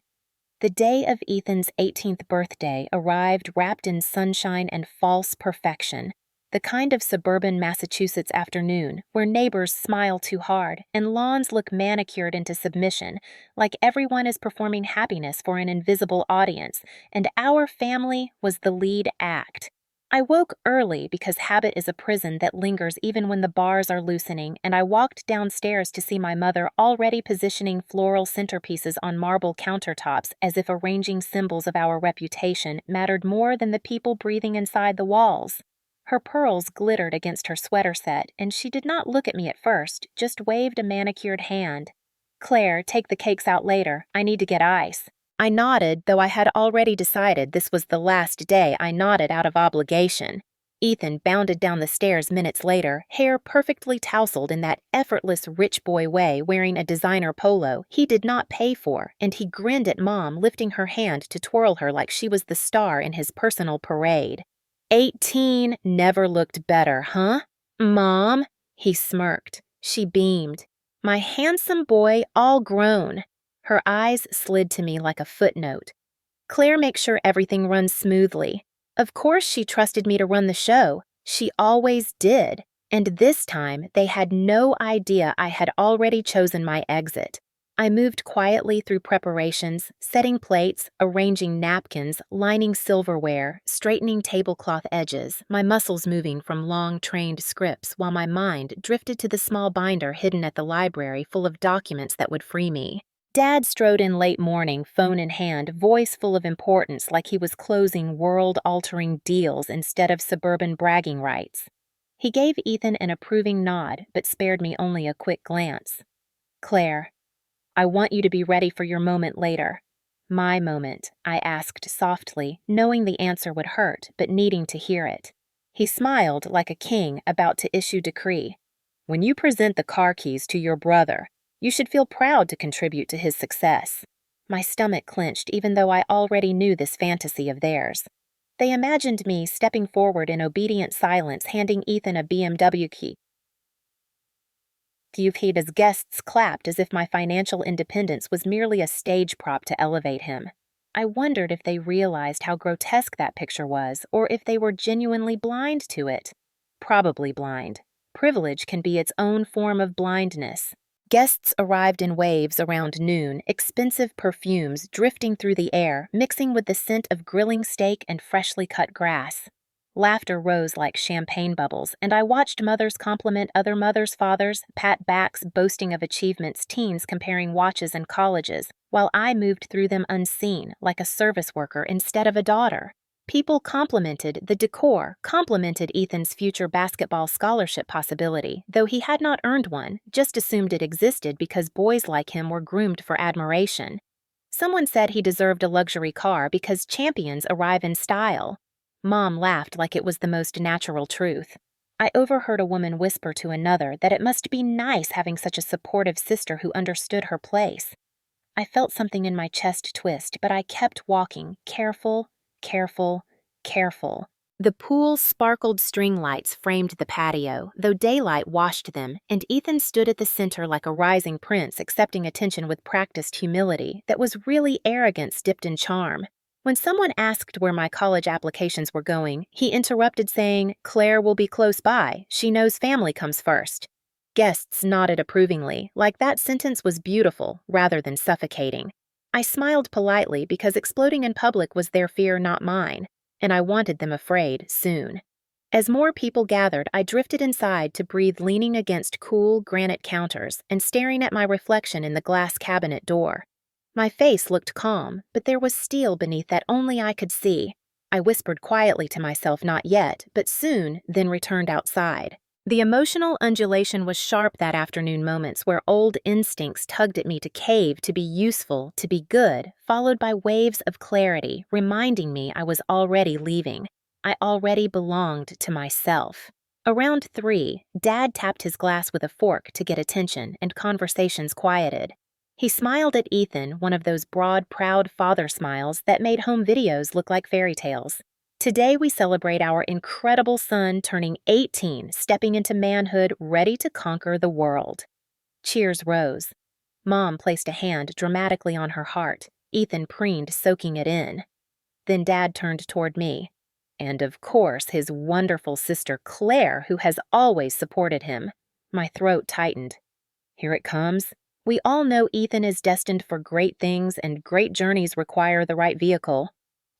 The day of Ethan's 18th birthday arrived wrapped in sunshine and false perfection, the kind of suburban Massachusetts afternoon where neighbors smile too hard and lawns look manicured into submission, like everyone is performing happiness for an invisible audience, and our family was the lead act. I woke early because habit is a prison that lingers even when the bars are loosening, and I walked downstairs to see my mother already positioning floral centerpieces on marble countertops as if arranging symbols of our reputation mattered more than the people breathing inside the walls. Her pearls glittered against her sweater set, and she did not look at me at first, just waved a manicured hand. "Claire, take the cakes out later. I need to get ice." I nodded, though I had already decided this was the last day I nodded out of obligation. Ethan bounded down the stairs minutes later, hair perfectly tousled in that effortless rich boy way, wearing a designer polo he did not pay for, and he grinned at Mom, lifting her hand to twirl her like she was the star in his personal parade. 18 never looked better, huh? Mom? He smirked. She beamed. My handsome boy, all grown. Her eyes slid to me like a footnote. Claire makes sure everything runs smoothly. Of course she trusted me to run the show. She always did. And this time, they had no idea I had already chosen my exit. I moved quietly through preparations, setting plates, arranging napkins, lining silverware, straightening tablecloth edges, my muscles moving from long, trained scripts while my mind drifted to the small binder hidden at the library full of documents that would free me. Dad strode in late morning, phone in hand, voice full of importance like he was closing world-altering deals instead of suburban bragging rights. He gave Ethan an approving nod, but spared me only a quick glance. "Claire, I want you to be ready for your moment later." "My moment," I asked softly, knowing the answer would hurt, but needing to hear it. He smiled like a king about to issue decree. "When you present the car keys to your brother, you should feel proud to contribute to his success." My stomach clenched even though I already knew this fantasy of theirs. They imagined me stepping forward in obedient silence, handing Ethan a BMW key. As guests clapped as if my financial independence was merely a stage prop to elevate him. I wondered if they realized how grotesque that picture was, or if they were genuinely blind to it. Probably blind. Privilege can be its own form of blindness. Guests arrived in waves around noon, expensive perfumes drifting through the air, mixing with the scent of grilling steak and freshly cut grass. Laughter rose like champagne bubbles, and I watched mothers compliment other mothers' fathers, pat backs boasting of achievements, teens comparing watches and colleges, while I moved through them unseen, like a service worker instead of a daughter. People complimented the decor, complimented Ethan's future basketball scholarship possibility, though he had not earned one, just assumed it existed because boys like him were groomed for admiration. Someone said he deserved a luxury car because champions arrive in style. Mom laughed like it was the most natural truth. I overheard a woman whisper to another that it must be nice having such a supportive sister who understood her place. I felt something in my chest twist, but I kept walking, careful, careful, careful. The pool's sparkled string lights framed the patio, though daylight washed them, and Ethan stood at the center like a rising prince accepting attention with practiced humility that was really arrogance dipped in charm. When someone asked where my college applications were going, he interrupted saying, "Claire will be close by. She knows family comes first." Guests nodded approvingly, like that sentence was beautiful rather than suffocating. I smiled politely because exploding in public was their fear, not mine, and I wanted them afraid soon. As more people gathered, I drifted inside to breathe, leaning against cool granite counters and staring at my reflection in the glass cabinet door. My face looked calm, but there was steel beneath that only I could see. I whispered quietly to myself, not yet, but soon, then returned outside. The emotional undulation was sharp that afternoon, moments where old instincts tugged at me to cave, to be useful, to be good, followed by waves of clarity, reminding me I was already leaving. I already belonged to myself. Around 3, Dad tapped his glass with a fork to get attention, and conversations quieted. He smiled at Ethan, one of those broad, proud father smiles that made home videos look like fairy tales. Today we celebrate our incredible son turning 18, stepping into manhood, ready to conquer the world. Cheers rose. Mom placed a hand dramatically on her heart. Ethan preened, soaking it in. Then Dad turned toward me. And of course his wonderful sister Claire, who has always supported him. My throat tightened. Here it comes. We all know Ethan is destined for great things, and great journeys require the right vehicle.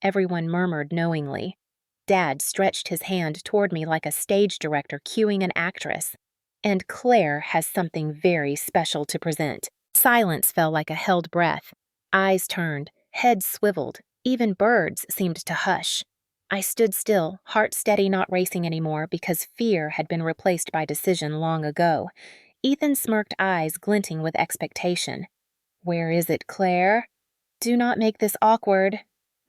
Everyone murmured knowingly. Dad stretched his hand toward me like a stage director cueing an actress. And Claire has something very special to present. Silence fell like a held breath. Eyes turned, heads swiveled. Even birds seemed to hush. I stood still, heart steady, not racing anymore, because fear had been replaced by decision long ago. Ethan's smirked eyes glinting with expectation. Where is it, Claire? Do not make this awkward.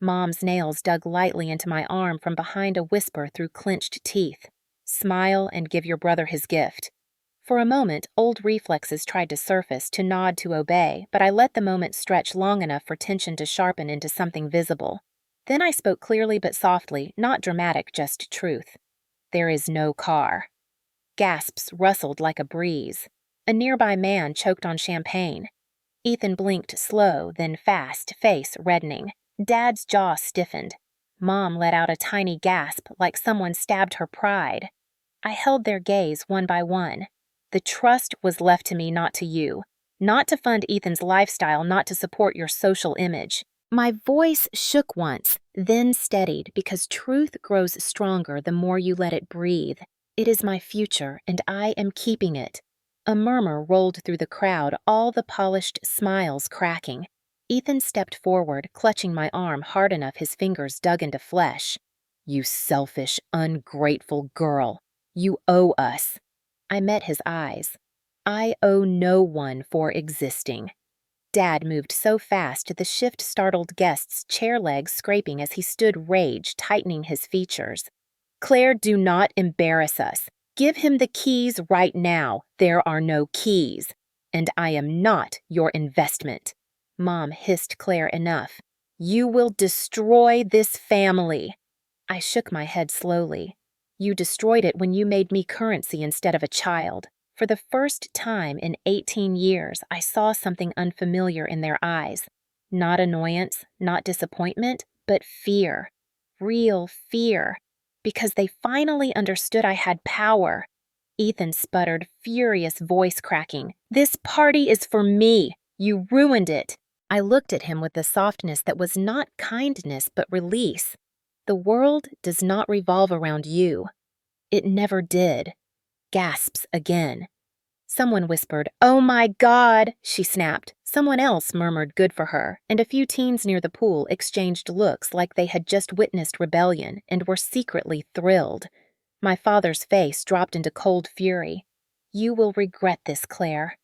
Mom's nails dug lightly into my arm from behind a whisper through clenched teeth. Smile and give your brother his gift. For a moment, old reflexes tried to surface, to nod, to obey, but I let the moment stretch long enough for tension to sharpen into something visible. Then I spoke clearly but softly, not dramatic, just truth. There is no car. Gasps rustled like a breeze. A nearby man choked on champagne. Ethan blinked slow, then fast, face reddening. Dad's jaw stiffened. Mom let out a tiny gasp, like someone stabbed her pride. I held their gaze one by one. The trust was left to me, not to you. Not to fund Ethan's lifestyle, not to support your social image. My voice shook once, then steadied, because truth grows stronger the more you let it breathe. It is my future, and I am keeping it. A murmur rolled through the crowd, all the polished smiles cracking. Ethan stepped forward, clutching my arm hard enough his fingers dug into flesh. You selfish, ungrateful girl. You owe us. I met his eyes. I owe no one for existing. Dad moved so fast the shift startled guests' chair legs scraping as he stood rage, tightening his features. Claire, do not embarrass us. Give him the keys right now. There are no keys. And I am not your investment. Mom hissed Claire enough. You will destroy this family. I shook my head slowly. You destroyed it when you made me currency instead of a child. For the first time in 18 years, I saw something unfamiliar in their eyes. Not annoyance, not disappointment, but fear. Real fear. Because they finally understood I had power. Ethan sputtered, furious voice cracking. This party is for me. You ruined it. I looked at him with the softness that was not kindness but release. The world does not revolve around you. It never did. Gasps again. Someone whispered, "Oh my God," she snapped. Someone else murmured good for her, and a few teens near the pool exchanged looks like they had just witnessed rebellion and were secretly thrilled. My father's face dropped into cold fury. You will regret this, Claire.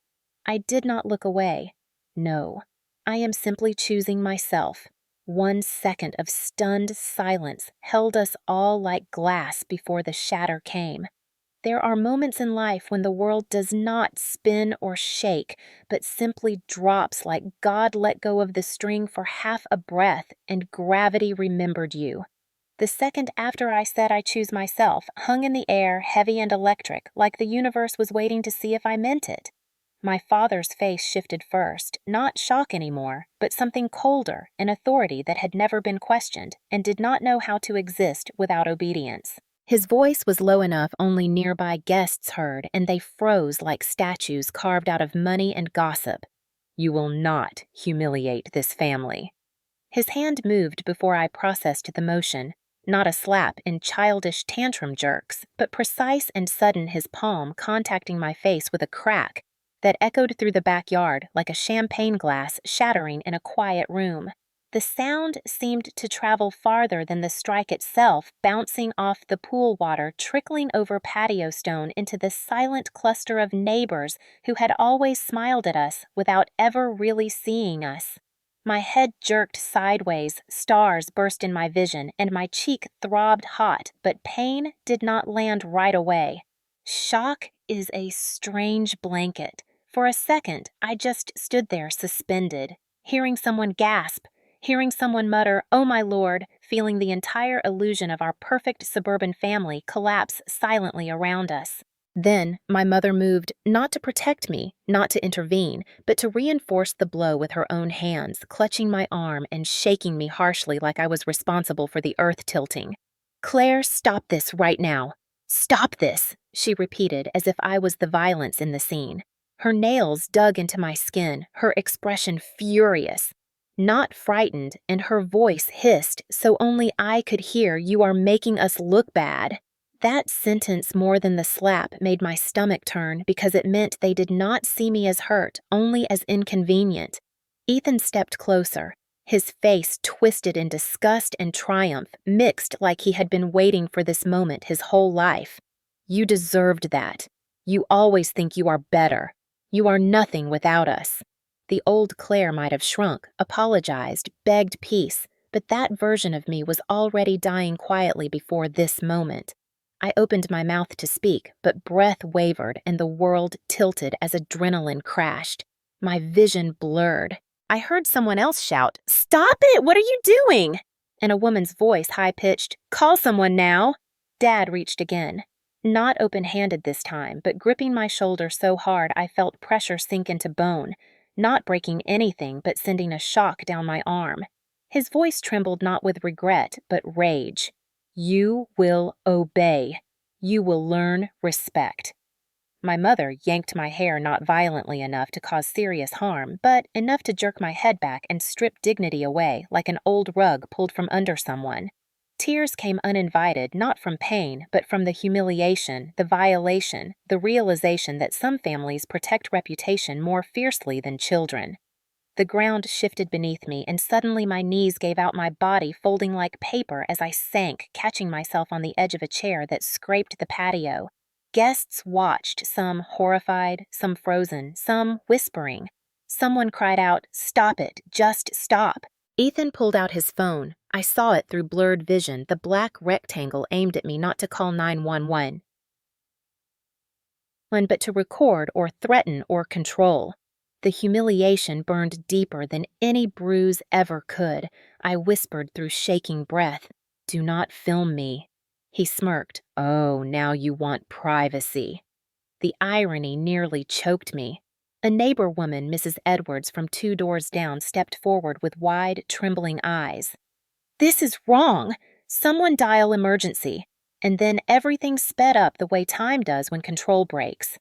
I did not look away. No, I am simply choosing myself. 1 second of stunned silence held us all like glass before the shatter came. There are moments in life when the world does not spin or shake, but simply drops like God let go of the string for half a breath and gravity remembered you. The second after I said I choose myself hung in the air, heavy and electric, like the universe was waiting to see if I meant it. My father's face shifted first, not shock anymore, but something colder, an authority that had never been questioned and did not know how to exist without obedience. His voice was low enough only nearby guests heard, and they froze like statues carved out of money and gossip. "You will not humiliate this family." His hand moved before I processed the motion, not a slap in childish tantrum jerks, but precise and sudden, his palm contacting my face with a crack that echoed through the backyard like a champagne glass shattering in a quiet room. The sound seemed to travel farther than the strike itself, bouncing off the pool water, trickling over patio stone into the silent cluster of neighbors who had always smiled at us without ever really seeing us. My head jerked sideways, stars burst in my vision, and my cheek throbbed hot, but pain did not land right away. Shock is a strange blanket. For a second, I just stood there suspended, hearing someone gasp, hearing someone mutter, "Oh my Lord," feeling the entire illusion of our perfect suburban family collapse silently around us. Then, my mother moved, not to protect me, not to intervene, but to reinforce the blow with her own hands, clutching my arm and shaking me harshly like I was responsible for the earth tilting. "Claire, stop this right now. Stop this," she repeated as if I was the violence in the scene. Her nails dug into my skin, her expression furious. Not frightened, and her voice hissed so only I could hear, "You are making us look bad." That sentence, more than the slap, made my stomach turn because it meant they did not see me as hurt, only as inconvenient. Ethan stepped closer, his face twisted in disgust and triumph, mixed like he had been waiting for this moment his whole life. "You deserved that. You always think you are better. You are nothing without us." The old Claire might have shrunk, apologized, begged peace, but that version of me was already dying quietly before this moment. I opened my mouth to speak, but breath wavered and the world tilted as adrenaline crashed. My vision blurred. I heard someone else shout, "Stop it! What are you doing?" And a woman's voice, high-pitched, "Call someone now." Dad reached again. Not open-handed this time, but gripping my shoulder so hard I felt pressure sink into bone, not breaking anything but sending a shock down my arm. His voice trembled not with regret, but rage. "You will obey. You will learn respect." My mother yanked my hair not violently enough to cause serious harm, but enough to jerk my head back and strip dignity away like an old rug pulled from under someone. Tears came uninvited, not from pain, but from the humiliation, the violation, the realization that some families protect reputation more fiercely than children. The ground shifted beneath me, and suddenly my knees gave out, my body folding like paper as I sank, catching myself on the edge of a chair that scraped the patio. Guests watched, some horrified, some frozen, some whispering. Someone cried out, "Stop it, just stop." Ethan pulled out his phone. I saw it through blurred vision, the black rectangle aimed at me not to call 911, but to record or threaten or control. The humiliation burned deeper than any bruise ever could. I whispered through shaking breath, "Do not film me." He smirked, "Oh, now you want privacy." The irony nearly choked me. A neighbor woman, Mrs. Edwards, from 2 doors down, stepped forward with wide, trembling eyes. "This is wrong. Someone dial emergency." And then everything sped up the way time does when control breaks.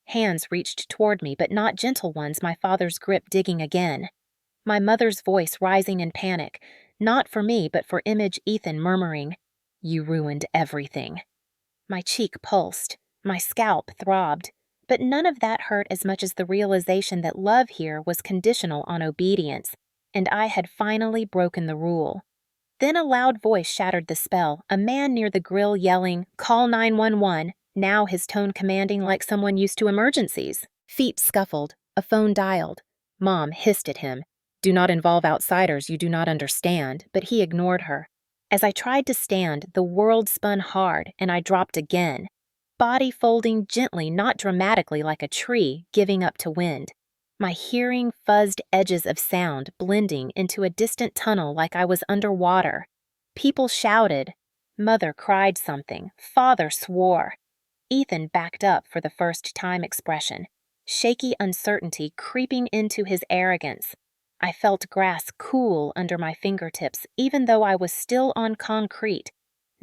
Hands reached toward me, but not gentle ones, my father's grip digging again. My mother's voice rising in panic, not for me, but for Image Ethan, murmuring, "You ruined everything." My cheek pulsed, my scalp throbbed, but none of that hurt as much as the realization that love here was conditional on obedience, and I had finally broken the rule. Then a loud voice shattered the spell, a man near the grill yelling, "Call 911, now his tone commanding like someone used to emergencies. Feet scuffled, a phone dialed. Mom hissed at him, "Do not involve outsiders you do not understand," but he ignored her. As I tried to stand, the world spun hard, and I dropped again. Body folding gently, not dramatically like a tree, giving up to wind. My hearing fuzzed edges of sound blending into a distant tunnel like I was underwater. People shouted. Mother cried something. Father swore. Ethan backed up for the first time expression, shaky uncertainty creeping into his arrogance. I felt grass cool under my fingertips, even though I was still on concrete.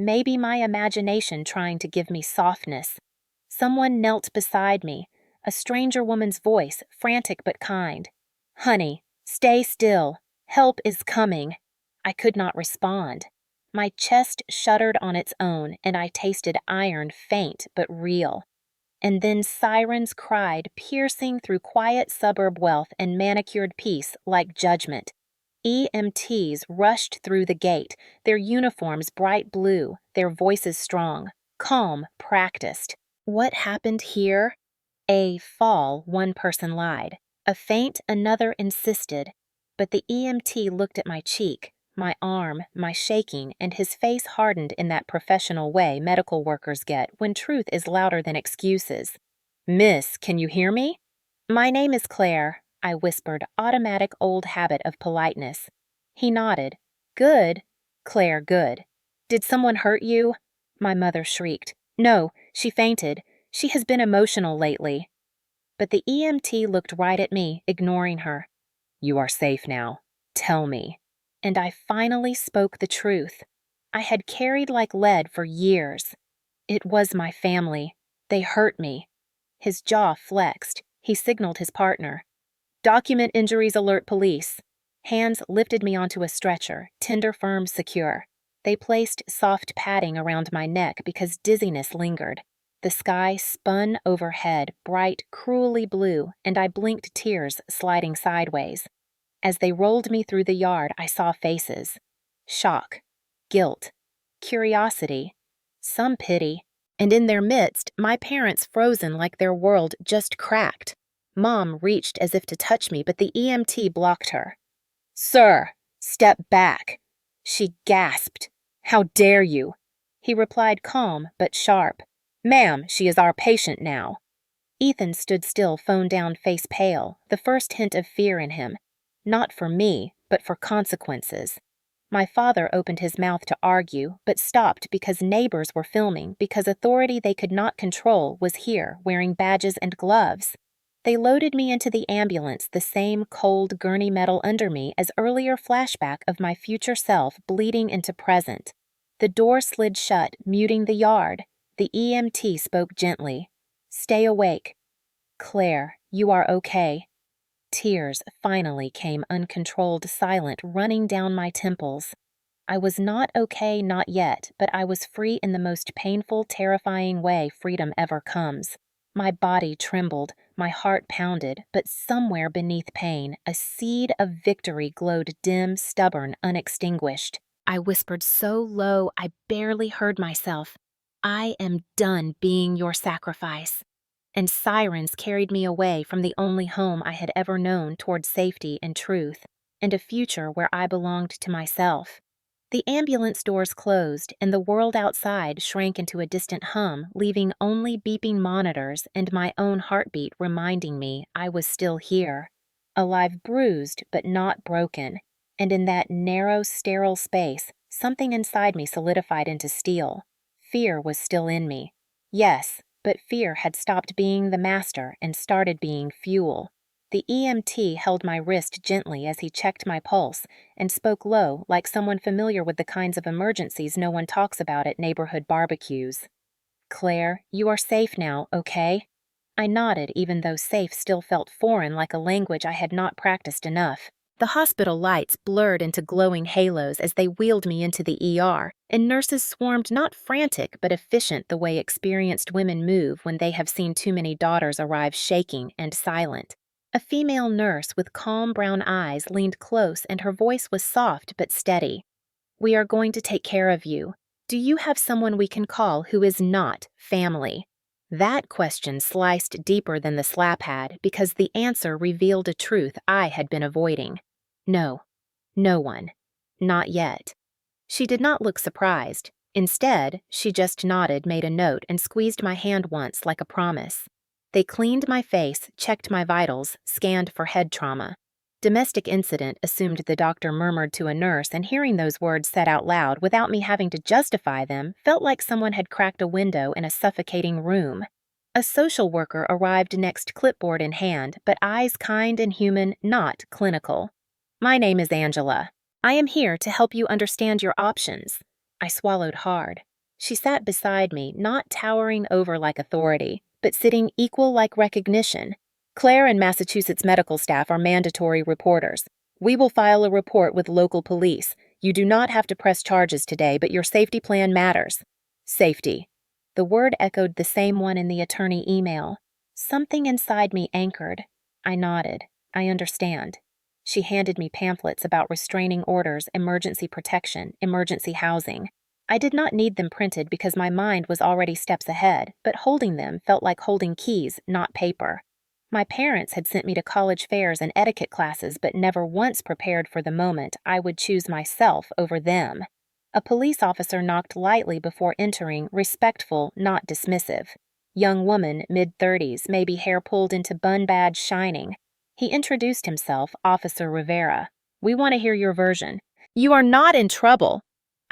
Maybe my imagination trying to give me softness. Someone knelt beside me, a stranger woman's voice, frantic but kind. "Honey, stay still. Help is coming." I could not respond. My chest shuddered on its own, and I tasted iron faint but real. And then sirens cried, piercing through quiet suburb wealth and manicured peace like judgment. EMTs rushed through the gate, their uniforms bright blue, their voices strong, calm, practiced. What happened here? A fall, one person lied. A faint, another insisted. But the EMT looked at my cheek, my arm, my shaking, and his face hardened in that professional way medical workers get when truth is louder than excuses. "Miss, can you hear me?" "My name is Claire," I whispered, automatic old habit of politeness. He nodded. "Good." "Claire, good." "Did someone hurt you?" My mother shrieked. "No, she fainted. She has been emotional lately." But the EMT looked right at me, ignoring her. "You are safe now. Tell me." And I finally spoke the truth. I had carried like lead for years. It was my family. They hurt me. His jaw flexed. He signaled his partner. "Document injuries, alert police." Hands lifted me onto a stretcher, tender, firm, secure. They placed soft padding around my neck because dizziness lingered. The sky spun overhead, bright, cruelly blue, and I blinked tears sliding sideways. As they rolled me through the yard, I saw faces. Shock, guilt, curiosity, some pity, and in their midst, my parents frozen like their world just cracked. Mom reached as if to touch me, but the EMT blocked her. "Sir, step back." She gasped. "How dare you?" He replied calm but sharp. "Ma'am, she is our patient now." Ethan stood still, phone down, face pale, the first hint of fear in him. Not for me, but for consequences. My father opened his mouth to argue, but stopped because neighbors were filming, because authority they could not control was here, wearing badges and gloves. They loaded me into the ambulance, the same cold, gurney metal under me as earlier flashback of my future self bleeding into present. The door slid shut, muting the yard. The EMT spoke gently. "Stay awake. Claire, you are okay." Tears finally came uncontrolled, silent, running down my temples. I was not okay, not yet, but I was free in the most painful, terrifying way freedom ever comes. My body trembled, my heart pounded, but somewhere beneath pain, a seed of victory glowed dim, stubborn, unextinguished. I whispered so low I barely heard myself. "I am done being your sacrifice." And sirens carried me away from the only home I had ever known toward safety and truth, and a future where I belonged to myself. The ambulance doors closed, and the world outside shrank into a distant hum, leaving only beeping monitors and my own heartbeat reminding me I was still here. Alive, bruised, but not broken. And in that narrow, sterile space, something inside me solidified into steel. Fear was still in me. Yes, but fear had stopped being the master and started being fuel. The EMT held my wrist gently as he checked my pulse and spoke low, like someone familiar with the kinds of emergencies no one talks about at neighborhood barbecues. "Claire, you are safe now, okay?" I nodded, even though safe still felt foreign, like a language I had not practiced enough. The hospital lights blurred into glowing halos as they wheeled me into the ER, and nurses swarmed not frantic but efficient the way experienced women move when they have seen too many daughters arrive shaking and silent. A female nurse with calm brown eyes leaned close and her voice was soft but steady. "We are going to take care of you. Do you have someone we can call who is not family?" That question sliced deeper than the slap had because the answer revealed a truth I had been avoiding. No, no one. Not yet. She did not look surprised. Instead, she just nodded, made a note, and squeezed my hand once like a promise. They cleaned my face, checked my vitals, scanned for head trauma. "Domestic incident," assumed the doctor murmured to a nurse, and hearing those words said out loud without me having to justify them felt like someone had cracked a window in a suffocating room. A social worker arrived next, clipboard in hand, but eyes kind and human, not clinical. "My name is Angela. I am here to help you understand your options." I swallowed hard. She sat beside me, not towering over like authority, but sitting equal like recognition. Claire and Massachusetts medical staff are mandatory reporters. We will file a report with local police. You do not have to press charges today, but your safety plan matters. Safety. The word echoed the same one in the attorney email. Something inside me anchored. I nodded. I understand. She handed me pamphlets about restraining orders, emergency protection, emergency housing. I did not need them printed because my mind was already steps ahead, but holding them felt like holding keys, not paper. My parents had sent me to college fairs and etiquette classes, but never once prepared for the moment I would choose myself over them. A police officer knocked lightly before entering, respectful, not dismissive. Young woman, mid-30s, maybe hair pulled into bun badge shining. He introduced himself, Officer Rivera. We want to hear your version. You are not in trouble.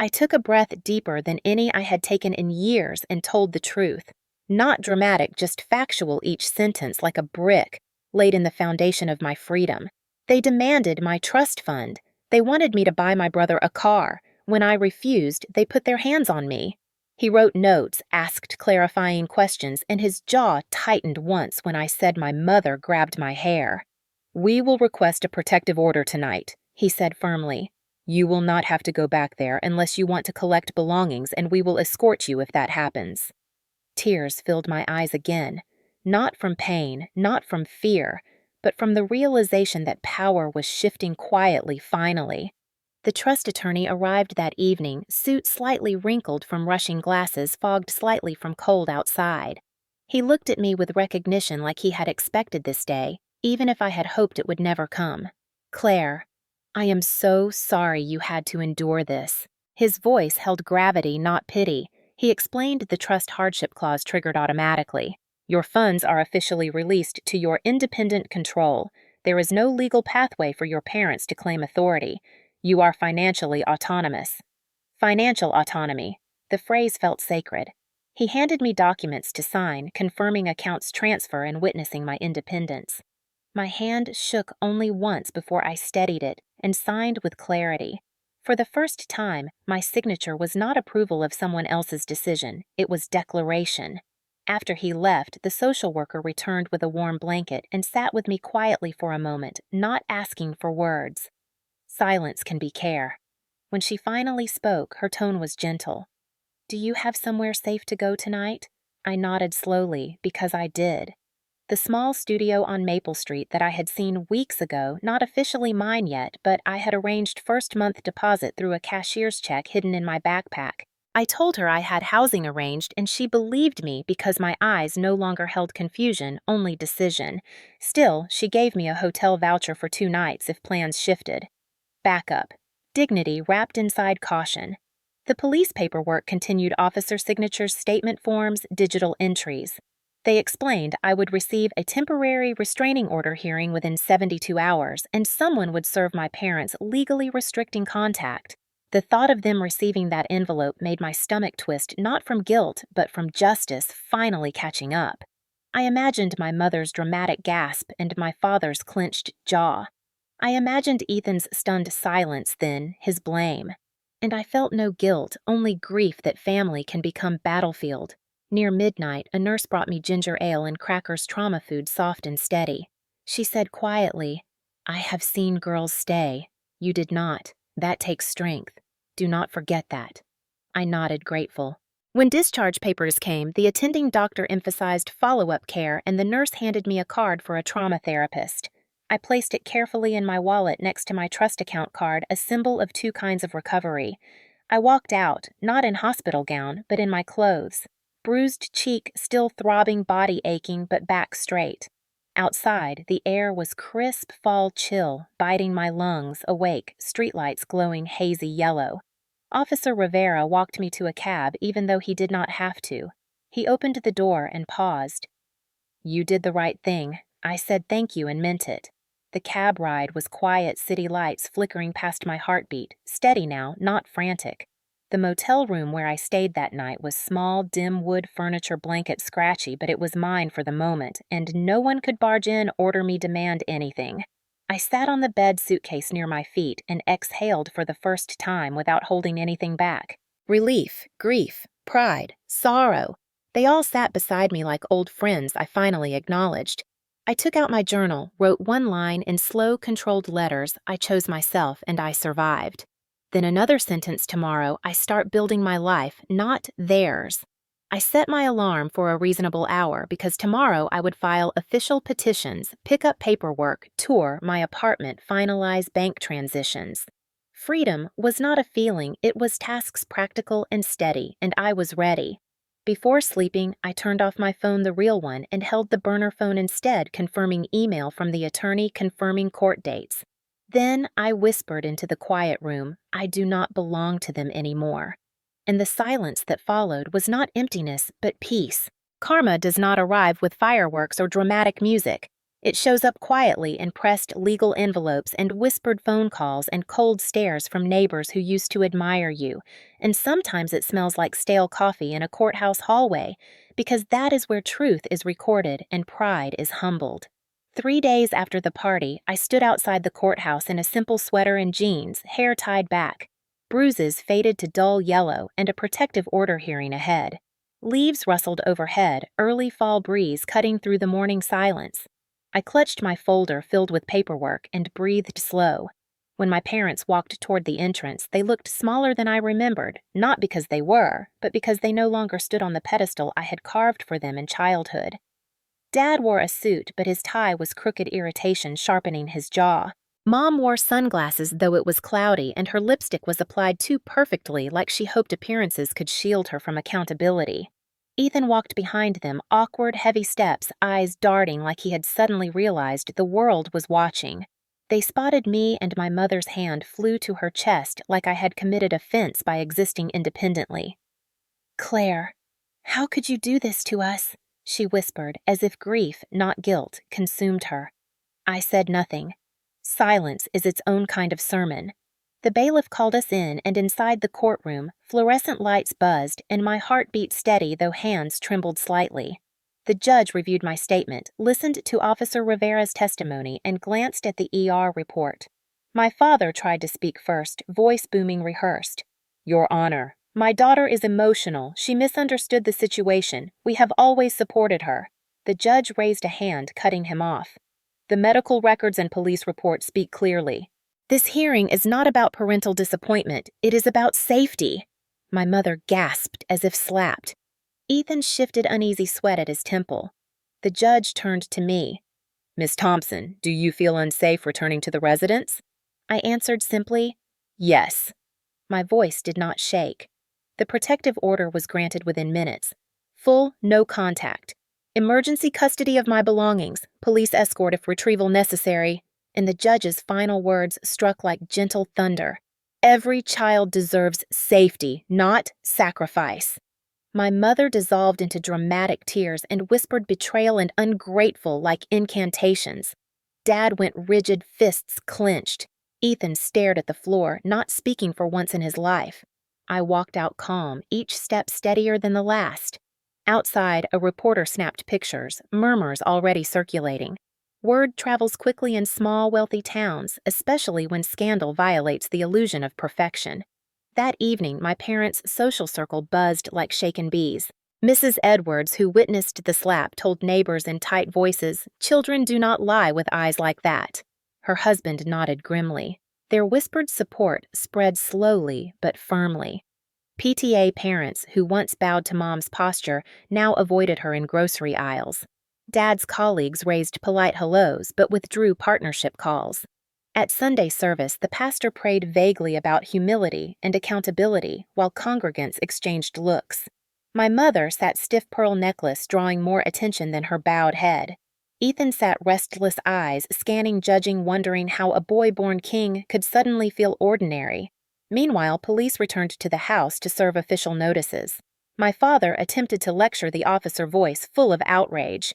I took a breath deeper than any I had taken in years and told the truth. Not dramatic, just factual, each sentence like a brick laid in the foundation of my freedom. They demanded my trust fund. They wanted me to buy my brother a car. When I refused, they put their hands on me. He wrote notes, asked clarifying questions, and his jaw tightened once when I said my mother grabbed my hair. We will request a protective order tonight, he said firmly. You will not have to go back there unless you want to collect belongings, and we will escort you if that happens. Tears filled my eyes again, not from pain, not from fear, but from the realization that power was shifting quietly finally. The trust attorney arrived that evening, suit slightly wrinkled from rushing glasses fogged slightly from cold outside. He looked at me with recognition like he had expected this day, even if I had hoped it would never come. Claire, I am so sorry you had to endure this. His voice held gravity, not pity. He explained the trust hardship clause triggered automatically. Your funds are officially released to your independent control. There is no legal pathway for your parents to claim authority. You are financially autonomous. Financial autonomy. The phrase felt sacred. He handed me documents to sign, confirming accounts transfer and witnessing my independence. My hand shook only once before I steadied it and signed with clarity. For the first time, my signature was not approval of someone else's decision, it was declaration. After he left, the social worker returned with a warm blanket and sat with me quietly for a moment, not asking for words. Silence can be care. When she finally spoke, her tone was gentle. Do you have somewhere safe to go tonight? I nodded slowly, because I did. The small studio on Maple Street that I had seen weeks ago, not officially mine yet, but I had arranged first-month deposit through a cashier's check hidden in my backpack. I told her I had housing arranged, and she believed me because my eyes no longer held confusion, only decision. Still, she gave me a hotel voucher for 2 nights if plans shifted. Backup. Dignity wrapped inside caution. The police paperwork continued officer signatures, statement forms, digital entries. They explained I would receive a temporary restraining order hearing within 72 hours, and someone would serve my parents, legally restricting contact. The thought of them receiving that envelope made my stomach twist, not from guilt, but from justice finally catching up. I imagined my mother's dramatic gasp and my father's clenched jaw. I imagined Ethan's stunned silence then, his blame. And I felt no guilt, only grief that family can become battlefield. Near midnight, a nurse brought me ginger ale and Cracker's trauma food, soft and steady. She said quietly, I have seen girls stay. You did not. That takes strength. Do not forget that. I nodded, grateful. When discharge papers came, the attending doctor emphasized follow-up care, and the nurse handed me a card for a trauma therapist. I placed it carefully in my wallet next to my trust account card, a symbol of 2 kinds of recovery. I walked out, not in hospital gown, but in my clothes. Bruised cheek, still throbbing, body aching, but back straight. Outside, the air was crisp fall chill, biting my lungs, awake, streetlights glowing hazy yellow. Officer Rivera walked me to a cab even though he did not have to. He opened the door and paused. You did the right thing. I said thank you and meant it. The cab ride was quiet city lights flickering past my heartbeat, steady now, not frantic. The motel room where I stayed that night was small, dim wood furniture, blanket scratchy, but it was mine for the moment, and no one could barge in, order me, demand anything. I sat on the bed suitcase near my feet and exhaled for the first time without holding anything back. Relief, grief, pride, sorrow. They all sat beside me like old friends I finally acknowledged. I took out my journal, wrote one line in slow, controlled letters. I chose myself, and I survived. Then another sentence tomorrow. I start building my life, not theirs. I set my alarm for a reasonable hour because tomorrow I would file official petitions, pick up paperwork, tour my apartment, finalize bank transitions. Freedom was not a feeling, it was tasks practical and steady, and I was ready. Before sleeping, I turned off my phone, the real one, and held the burner phone instead, confirming email from the attorney confirming court dates. Then I whispered into the quiet room, I do not belong to them anymore. And the silence that followed was not emptiness, but peace. Karma does not arrive with fireworks or dramatic music. It shows up quietly in pressed legal envelopes and whispered phone calls and cold stares from neighbors who used to admire you. And sometimes it smells like stale coffee in a courthouse hallway, because that is where truth is recorded and pride is humbled. 3 days after the party, I stood outside the courthouse in a simple sweater and jeans, hair tied back. Bruises faded to dull yellow, and a protective order hearing ahead. Leaves rustled overhead, early fall breeze cutting through the morning silence. I clutched my folder filled with paperwork and breathed slow. When my parents walked toward the entrance, they looked smaller than I remembered, not because they were, but because they no longer stood on the pedestal I had carved for them in childhood. Dad wore a suit, but his tie was crooked irritation sharpening his jaw. Mom wore sunglasses, though it was cloudy, and her lipstick was applied too perfectly, like she hoped appearances could shield her from accountability. Ethan walked behind them, awkward, heavy steps, eyes darting like he had suddenly realized the world was watching. They spotted me, and my mother's hand flew to her chest like I had committed offense by existing independently. "Claire, how could you do this to us?" she whispered, as if grief, not guilt, consumed her. I said nothing. Silence is its own kind of sermon. The bailiff called us in, and inside the courtroom, fluorescent lights buzzed, and my heart beat steady though hands trembled slightly. The judge reviewed my statement, listened to Officer Rivera's testimony, and glanced at the ER report. My father tried to speak first, voice booming rehearsed. "Your Honor, my daughter is emotional. She misunderstood the situation. We have always supported her." The judge raised a hand, cutting him off. "The medical records and police reports speak clearly. This hearing is not about parental disappointment. It is about safety." My mother gasped as if slapped. Ethan shifted uneasy sweat at his temple. The judge turned to me. "Miss Thompson, do you feel unsafe returning to the residence?" I answered simply, "Yes." My voice did not shake. The protective order was granted within minutes. Full no contact. Emergency custody of my belongings, police escort if retrieval necessary, and the judge's final words struck like gentle thunder. Every child deserves safety, not sacrifice. My mother dissolved into dramatic tears and whispered betrayal and ungrateful like incantations. Dad went rigid, fists clenched. Ethan stared at the floor, not speaking for once in his life. I walked out calm, each step steadier than the last. Outside, a reporter snapped pictures, murmurs already circulating. Word travels quickly in small, wealthy towns, especially when scandal violates the illusion of perfection. That evening, my parents' social circle buzzed like shaken bees. Mrs. Edwards, who witnessed the slap, told neighbors in tight voices, "Children do not lie with eyes like that." Her husband nodded grimly. Their whispered support spread slowly but firmly. PTA parents, who once bowed to Mom's posture, now avoided her in grocery aisles. Dad's colleagues raised polite hellos but withdrew partnership calls. At Sunday service, the pastor prayed vaguely about humility and accountability while congregants exchanged looks. My mother sat stiff pearl necklace, drawing more attention than her bowed head. Ethan sat restless eyes, scanning, judging, wondering how a boy born king could suddenly feel ordinary. Meanwhile, police returned to the house to serve official notices. My father attempted to lecture the officer, voice full of outrage.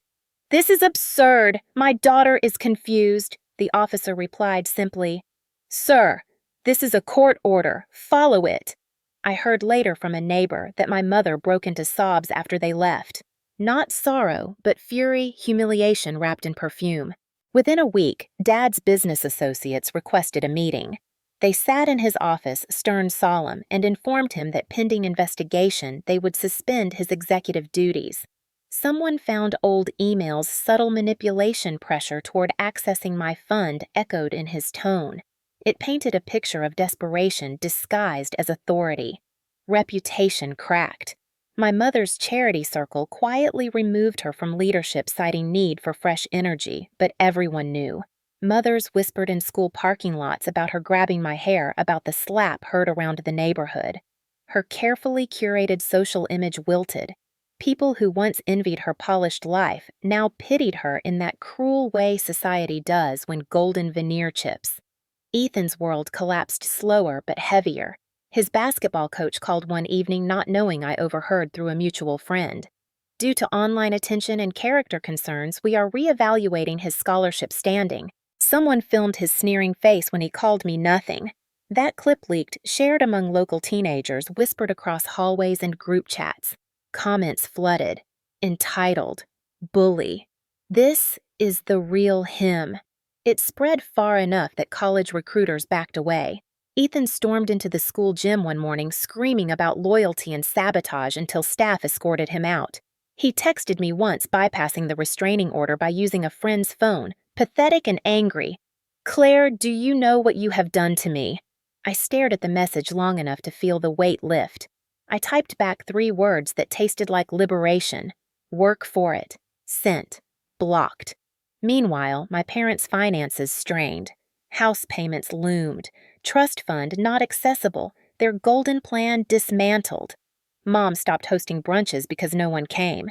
"This is absurd. My daughter is confused." The officer replied simply, "Sir, this is a court order. Follow it." I heard later from a neighbor that my mother broke into sobs after they left. Not sorrow, but fury, humiliation wrapped in perfume. Within a week, Dad's business associates requested a meeting. They sat in his office, stern solemn, and informed him that pending investigation, they would suspend his executive duties. Someone found old emails' subtle manipulation pressure toward accessing my fund echoed in his tone. It painted a picture of desperation disguised as authority. Reputation cracked. My mother's charity circle quietly removed her from leadership, citing need for fresh energy, but everyone knew. Mothers whispered in school parking lots about her grabbing my hair, about the slap heard around the neighborhood. Her carefully curated social image wilted. People who once envied her polished life now pitied her in that cruel way society does when golden veneer chips. Ethan's world collapsed slower but heavier. His basketball coach called one evening, not knowing I overheard through a mutual friend. Due to online attention and character concerns, we are reevaluating his scholarship standing. Someone filmed his sneering face when he called me nothing. That clip leaked, shared among local teenagers, whispered across hallways and group chats. Comments flooded. Entitled. Bully. This is the real him. It spread far enough that college recruiters backed away. Ethan stormed into the school gym one morning screaming about loyalty and sabotage until staff escorted him out. He texted me once, bypassing the restraining order by using a friend's phone, pathetic and angry. "Claire, do you know what you have done to me?" I stared at the message long enough to feel the weight lift. I typed back 3 words that tasted like liberation. Work for it. Sent. Blocked. Meanwhile, my parents' finances strained. House payments loomed. Trust fund not accessible. Their golden plan dismantled. Mom stopped hosting brunches because no one came.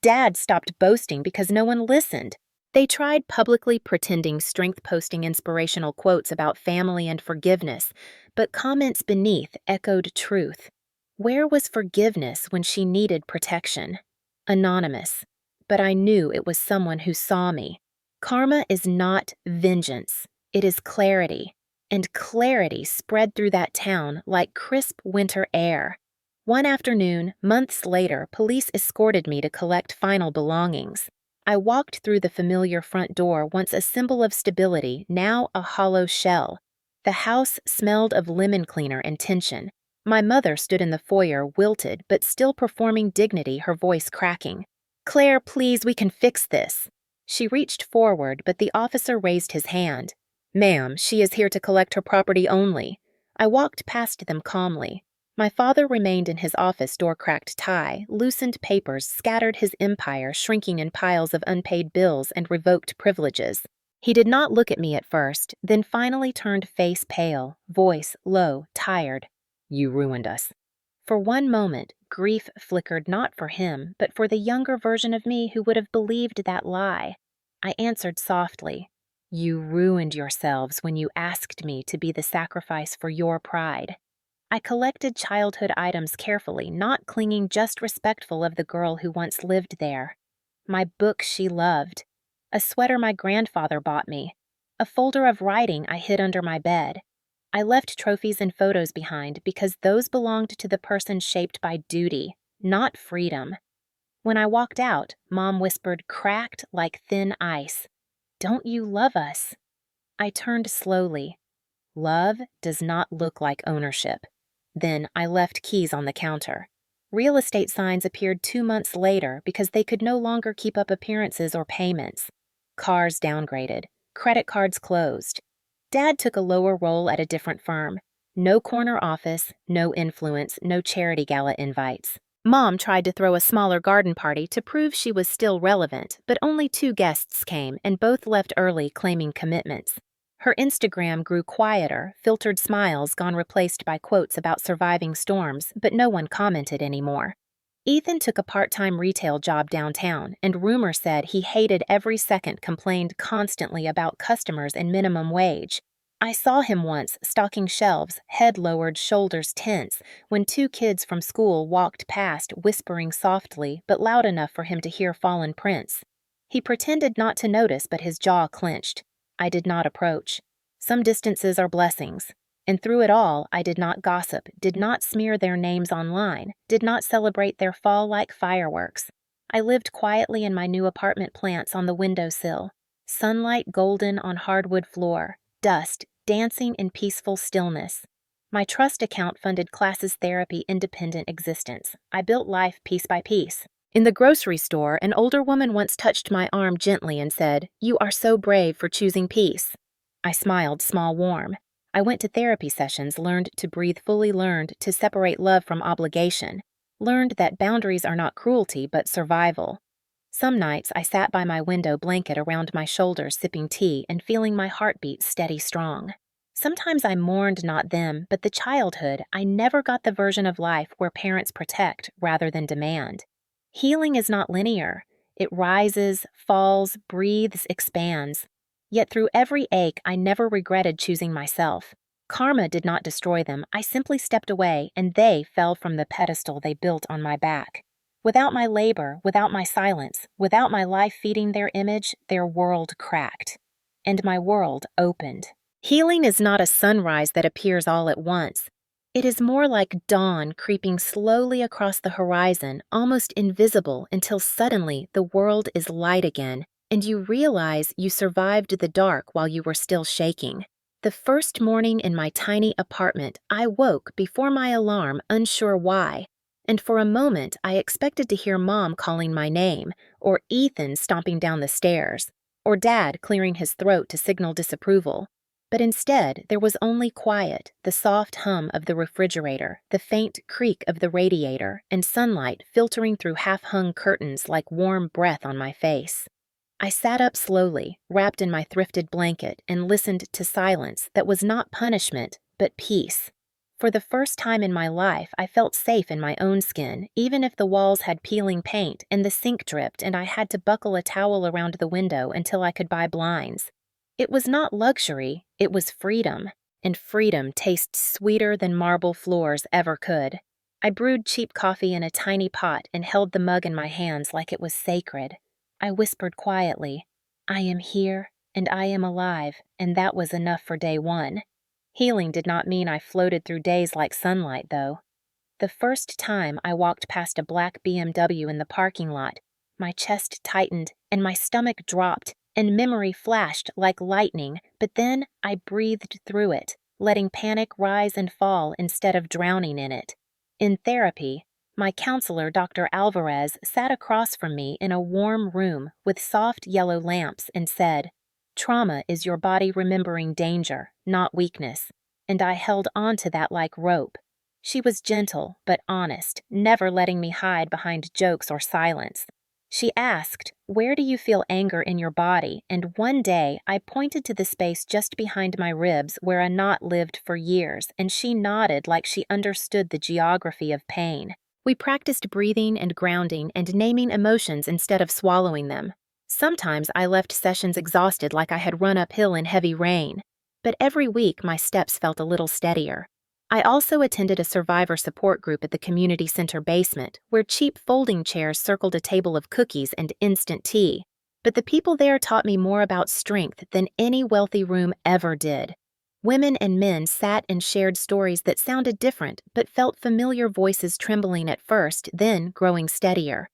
Dad stopped boasting because no one listened. They tried publicly pretending strength, posting inspirational quotes about family and forgiveness, but comments beneath echoed truth. Where was forgiveness when she needed protection? Anonymous. But I knew it was someone who saw me. Karma is not vengeance. It is clarity. And clarity spread through that town like crisp winter air. One afternoon, months later, police escorted me to collect final belongings. I walked through the familiar front door, once a symbol of stability, now a hollow shell. The house smelled of lemon cleaner and tension. My mother stood in the foyer, wilted but still performing dignity, her voice cracking. "Claire, please, we can fix this." She reached forward, but the officer raised his hand. "Ma'am, she is here to collect her property only." I walked past them calmly. My father remained in his office, door-cracked tie, loosened papers, scattered his empire, shrinking in piles of unpaid bills and revoked privileges. He did not look at me at first, then finally turned face pale, voice low, tired. "You ruined us." For one moment, grief flickered not for him, but for the younger version of me who would have believed that lie. I answered softly, "You ruined yourselves when you asked me to be the sacrifice for your pride." I collected childhood items carefully, not clinging, just respectful of the girl who once lived there. My book she loved. A sweater my grandfather bought me. A folder of writing I hid under my bed. I left trophies and photos behind because those belonged to the person shaped by duty, not freedom. When I walked out, Mom whispered, cracked like thin ice, "Don't you love us?" I turned slowly. Love does not look like ownership. Then I left keys on the counter. Real estate signs appeared 2 months later because they could no longer keep up appearances or payments. Cars downgraded. Credit cards closed. Dad took a lower role at a different firm. No corner office, no influence, no charity gala invites. Mom tried to throw a smaller garden party to prove she was still relevant, but only 2 guests came and both left early, claiming commitments. Her Instagram grew quieter, filtered smiles gone replaced by quotes about surviving storms, but no one commented anymore. Ethan took a part-time retail job downtown, and rumor said he hated every second, complained constantly about customers and minimum wage. I saw him once, stocking shelves, head lowered, shoulders tense, when 2 kids from school walked past, whispering softly, but loud enough for him to hear fallen prints. He pretended not to notice, but his jaw clenched. I did not approach. Some distances are blessings. And through it all, I did not gossip, did not smear their names online, did not celebrate their fall like fireworks. I lived quietly in my new apartment, plants on the windowsill. Sunlight golden on hardwood floor. Dust dancing in peaceful stillness. My trust account funded classes therapy independent existence. I built life piece by piece. In the grocery store, an older woman once touched my arm gently and said, "You are so brave for choosing peace." I smiled, small, warm. I went to therapy sessions, learned to breathe fully, learned to separate love from obligation, learned that boundaries are not cruelty but survival. Some nights I sat by my window, blanket around my shoulders, sipping tea and feeling my heartbeat steady strong. Sometimes I mourned not them, but the childhood. I never got the version of life where parents protect rather than demand. Healing is not linear. It rises, falls, breathes, expands. Yet through every ache, I never regretted choosing myself. Karma did not destroy them. I simply stepped away, and they fell from the pedestal they built on my back. Without my labor, without my silence, without my life feeding their image, their world cracked. And my world opened. Healing is not a sunrise that appears all at once. It is more like dawn creeping slowly across the horizon, almost invisible until suddenly the world is light again, and you realize you survived the dark while you were still shaking. The first morning in my tiny apartment, I woke before my alarm, unsure why. And for a moment, I expected to hear Mom calling my name, or Ethan stomping down the stairs, or Dad clearing his throat to signal disapproval. But instead, there was only quiet, the soft hum of the refrigerator, the faint creak of the radiator, and sunlight filtering through half-hung curtains like warm breath on my face. I sat up slowly, wrapped in my thrifted blanket, and listened to silence that was not punishment, but peace. For the first time in my life, I felt safe in my own skin, even if the walls had peeling paint and the sink dripped and I had to buckle a towel around the window until I could buy blinds. It was not luxury, it was freedom, and freedom tastes sweeter than marble floors ever could. I brewed cheap coffee in a tiny pot and held the mug in my hands like it was sacred. I whispered quietly, "I am here, and I am alive," and that was enough for day one. Healing did not mean I floated through days like sunlight, though. The first time I walked past a black BMW in the parking lot, my chest tightened and my stomach dropped, and memory flashed like lightning, but then I breathed through it, letting panic rise and fall instead of drowning in it. In therapy, my counselor, Dr. Alvarez, sat across from me in a warm room with soft yellow lamps and said, "Trauma is your body remembering danger, not weakness," and I held on to that like rope. She was gentle but honest, never letting me hide behind jokes or silence. She asked, "Where do you feel anger in your body?" And one day, I pointed to the space just behind my ribs where a knot lived for years, and she nodded like she understood the geography of pain. We practiced breathing and grounding and naming emotions instead of swallowing them. Sometimes I left sessions exhausted like I had run uphill in heavy rain, but every week my steps felt a little steadier. I also attended a survivor support group at the community center basement, where cheap folding chairs circled a table of cookies and instant tea. But the people there taught me more about strength than any wealthy room ever did. Women and men sat and shared stories that sounded different, but felt familiar, voices trembling at first, then growing steadier.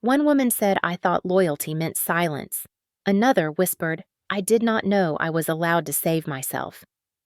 One woman said I thought loyalty meant silence. Another whispered, "I did not know I was allowed to save myself."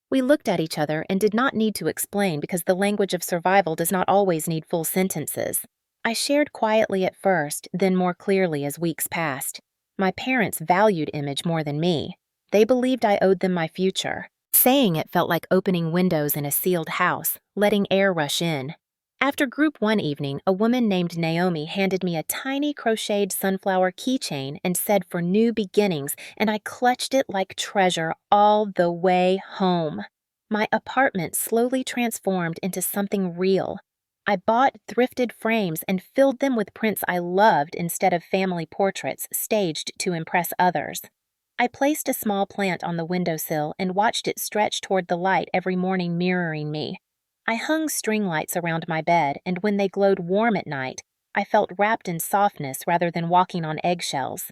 We looked at each other and did not need to explain because the language of survival does not always need full sentences. I shared quietly at first, then more clearly as weeks passed. My parents valued image more than me. They believed I owed them my future. Saying it felt like opening windows in a sealed house, letting air rush in. After group one evening, a woman named Naomi handed me a tiny crocheted sunflower keychain and said for new beginnings, and I clutched it like treasure all the way home. My apartment slowly transformed into something real. I bought thrifted frames and filled them with prints I loved instead of family portraits staged to impress others. I placed a small plant on the windowsill and watched it stretch toward the light every morning, mirroring me. I hung string lights around my bed, and when they glowed warm at night, I felt wrapped in softness rather than walking on eggshells.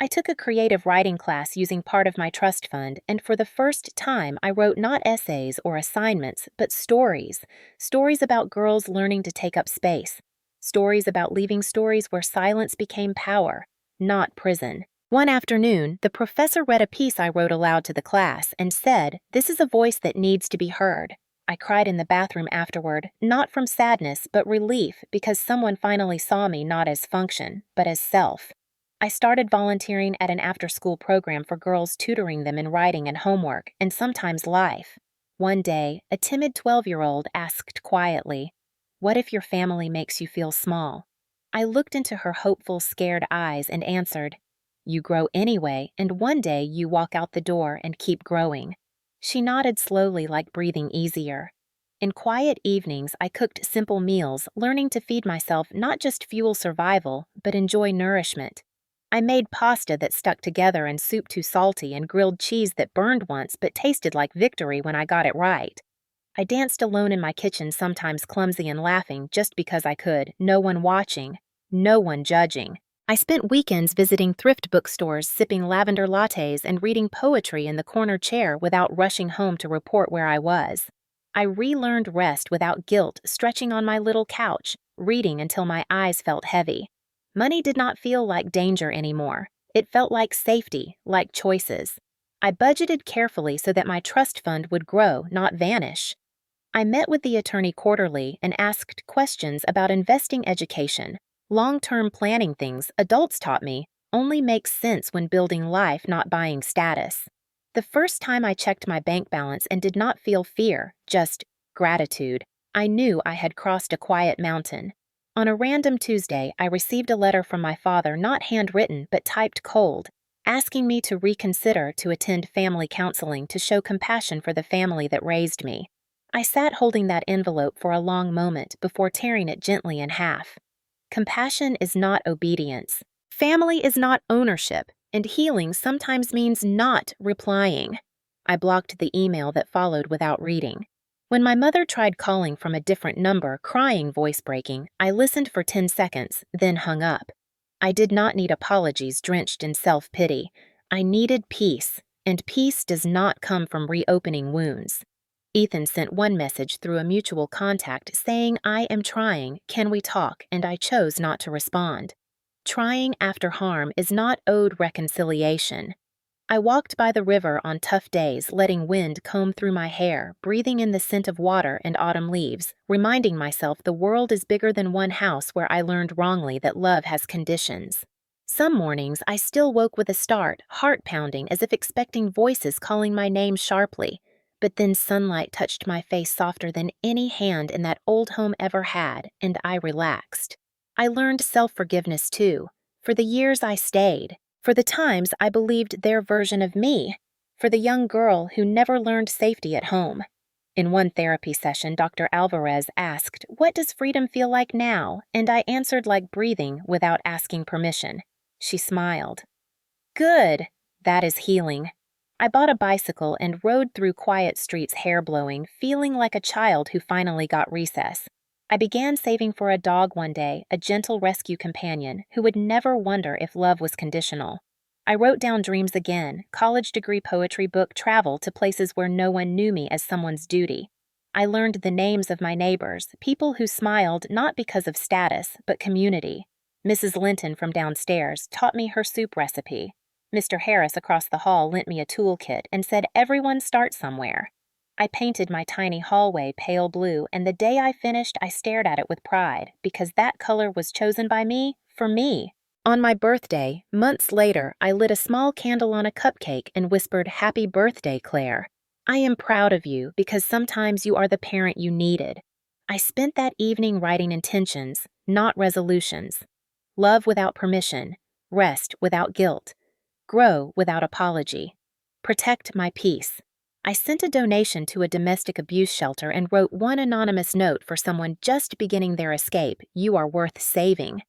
I took a creative writing class using part of my trust fund, and for the first time I wrote not essays or assignments, but stories. Stories about girls learning to take up space. Stories about leaving stories where silence became power, not prison. One afternoon, the professor read a piece I wrote aloud to the class and said, "This is a voice that needs to be heard." I cried in the bathroom afterward, not from sadness, but relief because someone finally saw me not as function, but as self. I started volunteering at an after-school program for girls, tutoring them in writing and homework, and sometimes life. One day, a timid 12-year-old asked quietly, "What if your family makes you feel small?" I looked into her hopeful, scared eyes and answered, "You grow anyway, and one day you walk out the door and keep growing." She nodded slowly, like breathing easier. In quiet evenings, I cooked simple meals, learning to feed myself not just fuel survival, but enjoy nourishment. I made pasta that stuck together and soup too salty and grilled cheese that burned once but tasted like victory when I got it right. I danced alone in my kitchen, sometimes clumsy and laughing just because I could, no one watching, no one judging. I spent weekends visiting thrift bookstores, sipping lavender lattes and reading poetry in the corner chair without rushing home to report where I was. I relearned rest without guilt, stretching on my little couch, reading until my eyes felt heavy. Money did not feel like danger anymore. It felt like safety, like choices. I budgeted carefully so that my trust fund would grow, not vanish. I met with the attorney quarterly and asked questions about investing, education. Long-term planning. Things adults taught me only makes sense when building life, not buying status. The first time I checked my bank balance and did not feel fear, just gratitude, I knew I had crossed a quiet mountain. On a random Tuesday, I received a letter from my father, not handwritten but typed cold, asking me to reconsider to attend family counseling to show compassion for the family that raised me. I sat holding that envelope for a long moment before tearing it gently in half. Compassion is not obedience. Family is not ownership, and healing sometimes means not replying. I blocked the email that followed without reading. When my mother tried calling from a different number, crying, voice breaking, I listened for 10 seconds, then hung up. I did not need apologies drenched in self-pity. I needed peace, and peace does not come from reopening wounds. Ethan sent one message through a mutual contact saying, "I am trying, can we talk?" and I chose not to respond. Trying after harm is not owed reconciliation. I walked by the river on tough days, letting wind comb through my hair, breathing in the scent of water and autumn leaves, reminding myself the world is bigger than one house where I learned wrongly that love has conditions. Some mornings I still woke with a start, heart pounding as if expecting voices calling my name sharply. But then sunlight touched my face softer than any hand in that old home ever had, and I relaxed. I learned self-forgiveness too, for the years I stayed, for the times I believed their version of me, for the young girl who never learned safety at home. In one therapy session, Dr. Alvarez asked, "What does freedom feel like now?" And I answered like breathing without asking permission. She smiled. "Good. That is healing." I bought a bicycle and rode through quiet streets, hair blowing, feeling like a child who finally got recess. I began saving for a dog one day, a gentle rescue companion who would never wonder if love was conditional. I wrote down dreams again, college degree, poetry book, travel to places where no one knew me as someone's duty. I learned the names of my neighbors, people who smiled not because of status, but community. Mrs. Linton from downstairs taught me her soup recipe. Mr. Harris across the hall lent me a toolkit and said everyone starts somewhere. I painted my tiny hallway pale blue, and the day I finished, I stared at it with pride, because that color was chosen by me, for me. On my birthday, months later, I lit a small candle on a cupcake and whispered, "Happy birthday, Claire. I am proud of you because sometimes you are the parent you needed." I spent that evening writing intentions, not resolutions. Love without permission, rest without guilt, grow without apology, protect my peace. I sent a donation to a domestic abuse shelter and wrote one anonymous note for someone just beginning their escape, "You are worth saving."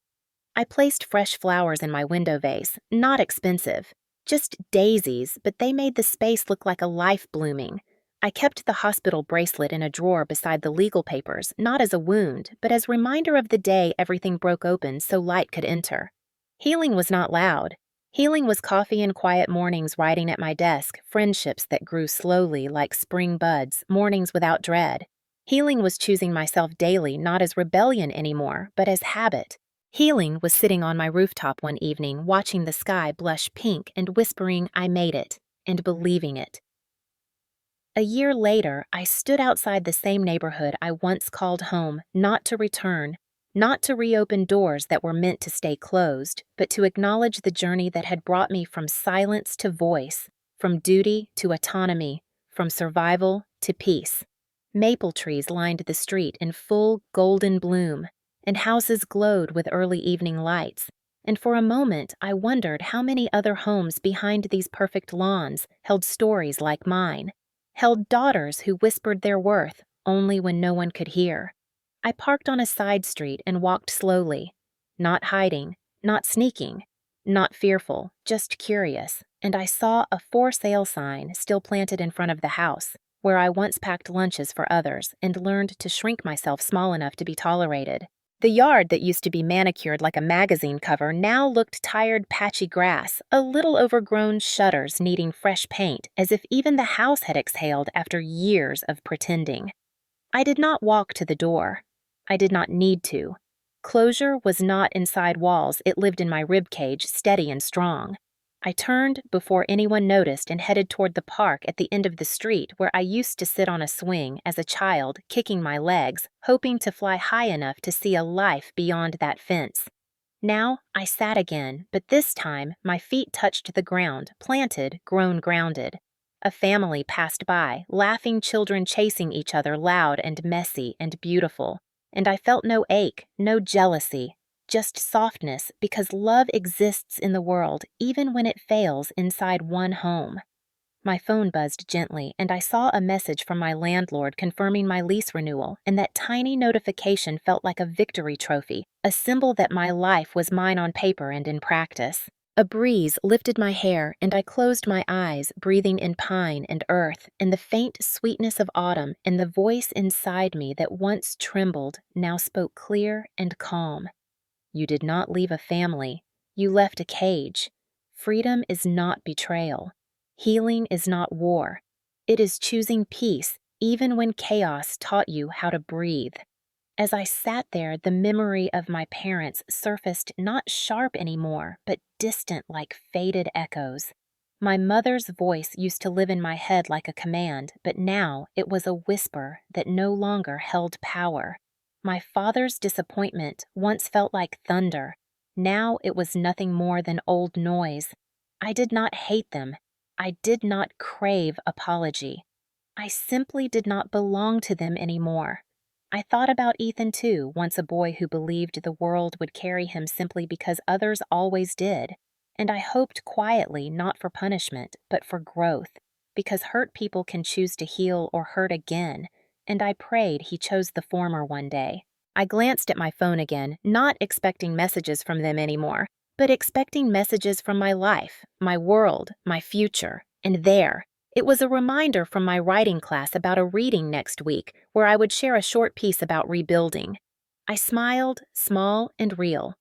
I placed fresh flowers in my window vase, not expensive, just daisies, but they made the space look like a life blooming. I kept the hospital bracelet in a drawer beside the legal papers, not as a wound, but as reminder of the day everything broke open so light could enter. Healing was not loud. Healing was coffee and quiet mornings writing at my desk, friendships that grew slowly like spring buds, mornings without dread. Healing was choosing myself daily not as rebellion anymore, but as habit. Healing was sitting on my rooftop one evening, watching the sky blush pink and whispering, "I made it," and believing it. A year later, I stood outside the same neighborhood I once called home, not to return, not to reopen doors that were meant to stay closed, but to acknowledge the journey that had brought me from silence to voice, from duty to autonomy, from survival to peace. Maple trees lined the street in full golden bloom, and houses glowed with early evening lights. And for a moment, I wondered how many other homes behind these perfect lawns held stories like mine, held daughters who whispered their worth only when no one could hear. I parked on a side street and walked slowly, not hiding, not sneaking, not fearful, just curious, and I saw a for sale sign still planted in front of the house, where I once packed lunches for others and learned to shrink myself small enough to be tolerated. The yard that used to be manicured like a magazine cover now looked tired, patchy grass, a little overgrown shutters needing fresh paint, as if even the house had exhaled after years of pretending. I did not walk to the door. I did not need to. Closure was not inside walls, it lived in my ribcage, steady and strong. I turned before anyone noticed and headed toward the park at the end of the street where I used to sit on a swing as a child, kicking my legs, hoping to fly high enough to see a life beyond that fence. Now I sat again, but this time my feet touched the ground, planted, grown grounded. A family passed by, laughing children chasing each other, loud and messy and beautiful. And I felt no ache, no jealousy, just softness, because love exists in the world even when it fails inside one home. My phone buzzed gently, and I saw a message from my landlord confirming my lease renewal, and that tiny notification felt like a victory trophy, a symbol that my life was mine on paper and in practice. A breeze lifted my hair, and I closed my eyes, breathing in pine and earth, and the faint sweetness of autumn, and the voice inside me that once trembled now spoke clear and calm. You did not leave a family. You left a cage. Freedom is not betrayal. Healing is not war. It is choosing peace, even when chaos taught you how to breathe. As I sat there, the memory of my parents surfaced not sharp anymore, but distant like faded echoes. My mother's voice used to live in my head like a command, but now it was a whisper that no longer held power. My father's disappointment once felt like thunder. Now it was nothing more than old noise. I did not hate them. I did not crave apology. I simply did not belong to them anymore. I thought about Ethan too, once a boy who believed the world would carry him simply because others always did. And I hoped quietly, not for punishment, but for growth, because hurt people can choose to heal or hurt again, and I prayed he chose the former one day. I glanced at my phone again, not expecting messages from them anymore, but expecting messages from my life, my world, my future, and there. It was a reminder from my writing class about a reading next week where I would share a short piece about rebuilding. I smiled, small and real.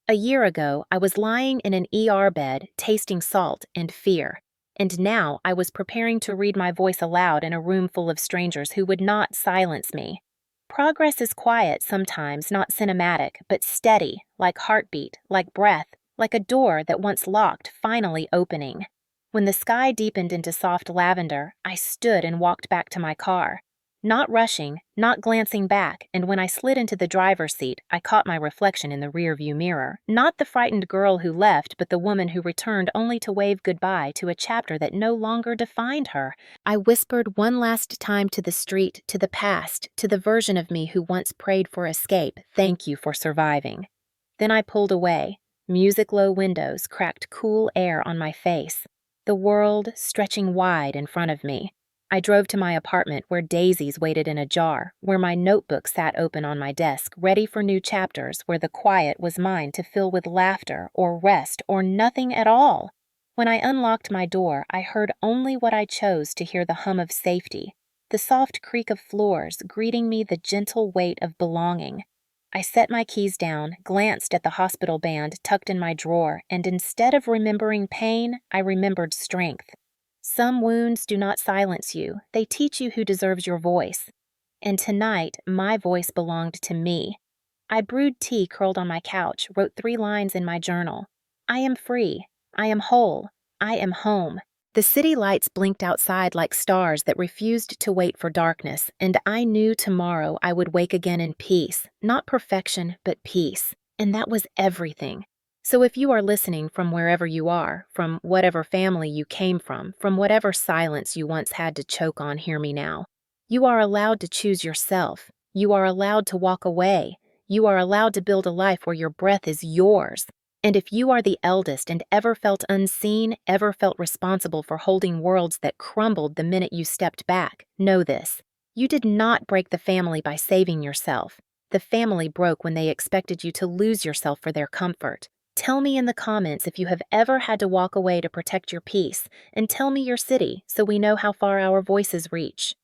A year ago, I was lying in an ER bed, tasting salt and fear, and now I was preparing to read my voice aloud in a room full of strangers who would not silence me. Progress is quiet sometimes, not cinematic, but steady, like heartbeat, like breath, like a door that once locked finally opening. When the sky deepened into soft lavender, I stood and walked back to my car. Not rushing, not glancing back, and when I slid into the driver's seat, I caught my reflection in the rearview mirror. Not the frightened girl who left, but the woman who returned only to wave goodbye to a chapter that no longer defined her. I whispered one last time to the street, to the past, to the version of me who once prayed for escape, "Thank you for surviving." Then I pulled away. Music-low windows cracked cool air on my face. The world stretching wide in front of me. I drove to my apartment where daisies waited in a jar, where my notebook sat open on my desk, ready for new chapters, where the quiet was mine to fill with laughter or rest or nothing at all. When I unlocked my door, I heard only what I chose to hear: the hum of safety, the soft creak of floors greeting me, the gentle weight of belonging. I set my keys down, glanced at the hospital band tucked in my drawer, and instead of remembering pain, I remembered strength. Some wounds do not silence you, they teach you who deserves your voice. And tonight, my voice belonged to me. I brewed tea curled on my couch, wrote 3 lines in my journal. I am free. I am whole. I am home. The city lights blinked outside like stars that refused to wait for darkness, and I knew tomorrow I would wake again in peace, not perfection, but peace. And that was everything. So if you are listening from wherever you are, from whatever family you came from whatever silence you once had to choke on, hear me now. You are allowed to choose yourself. You are allowed to walk away. You are allowed to build a life where your breath is yours. And if you are the eldest and ever felt unseen, ever felt responsible for holding worlds that crumbled the minute you stepped back, know this. You did not break the family by saving yourself. The family broke when they expected you to lose yourself for their comfort. Tell me in the comments if you have ever had to walk away to protect your peace, and tell me your city so we know how far our voices reach.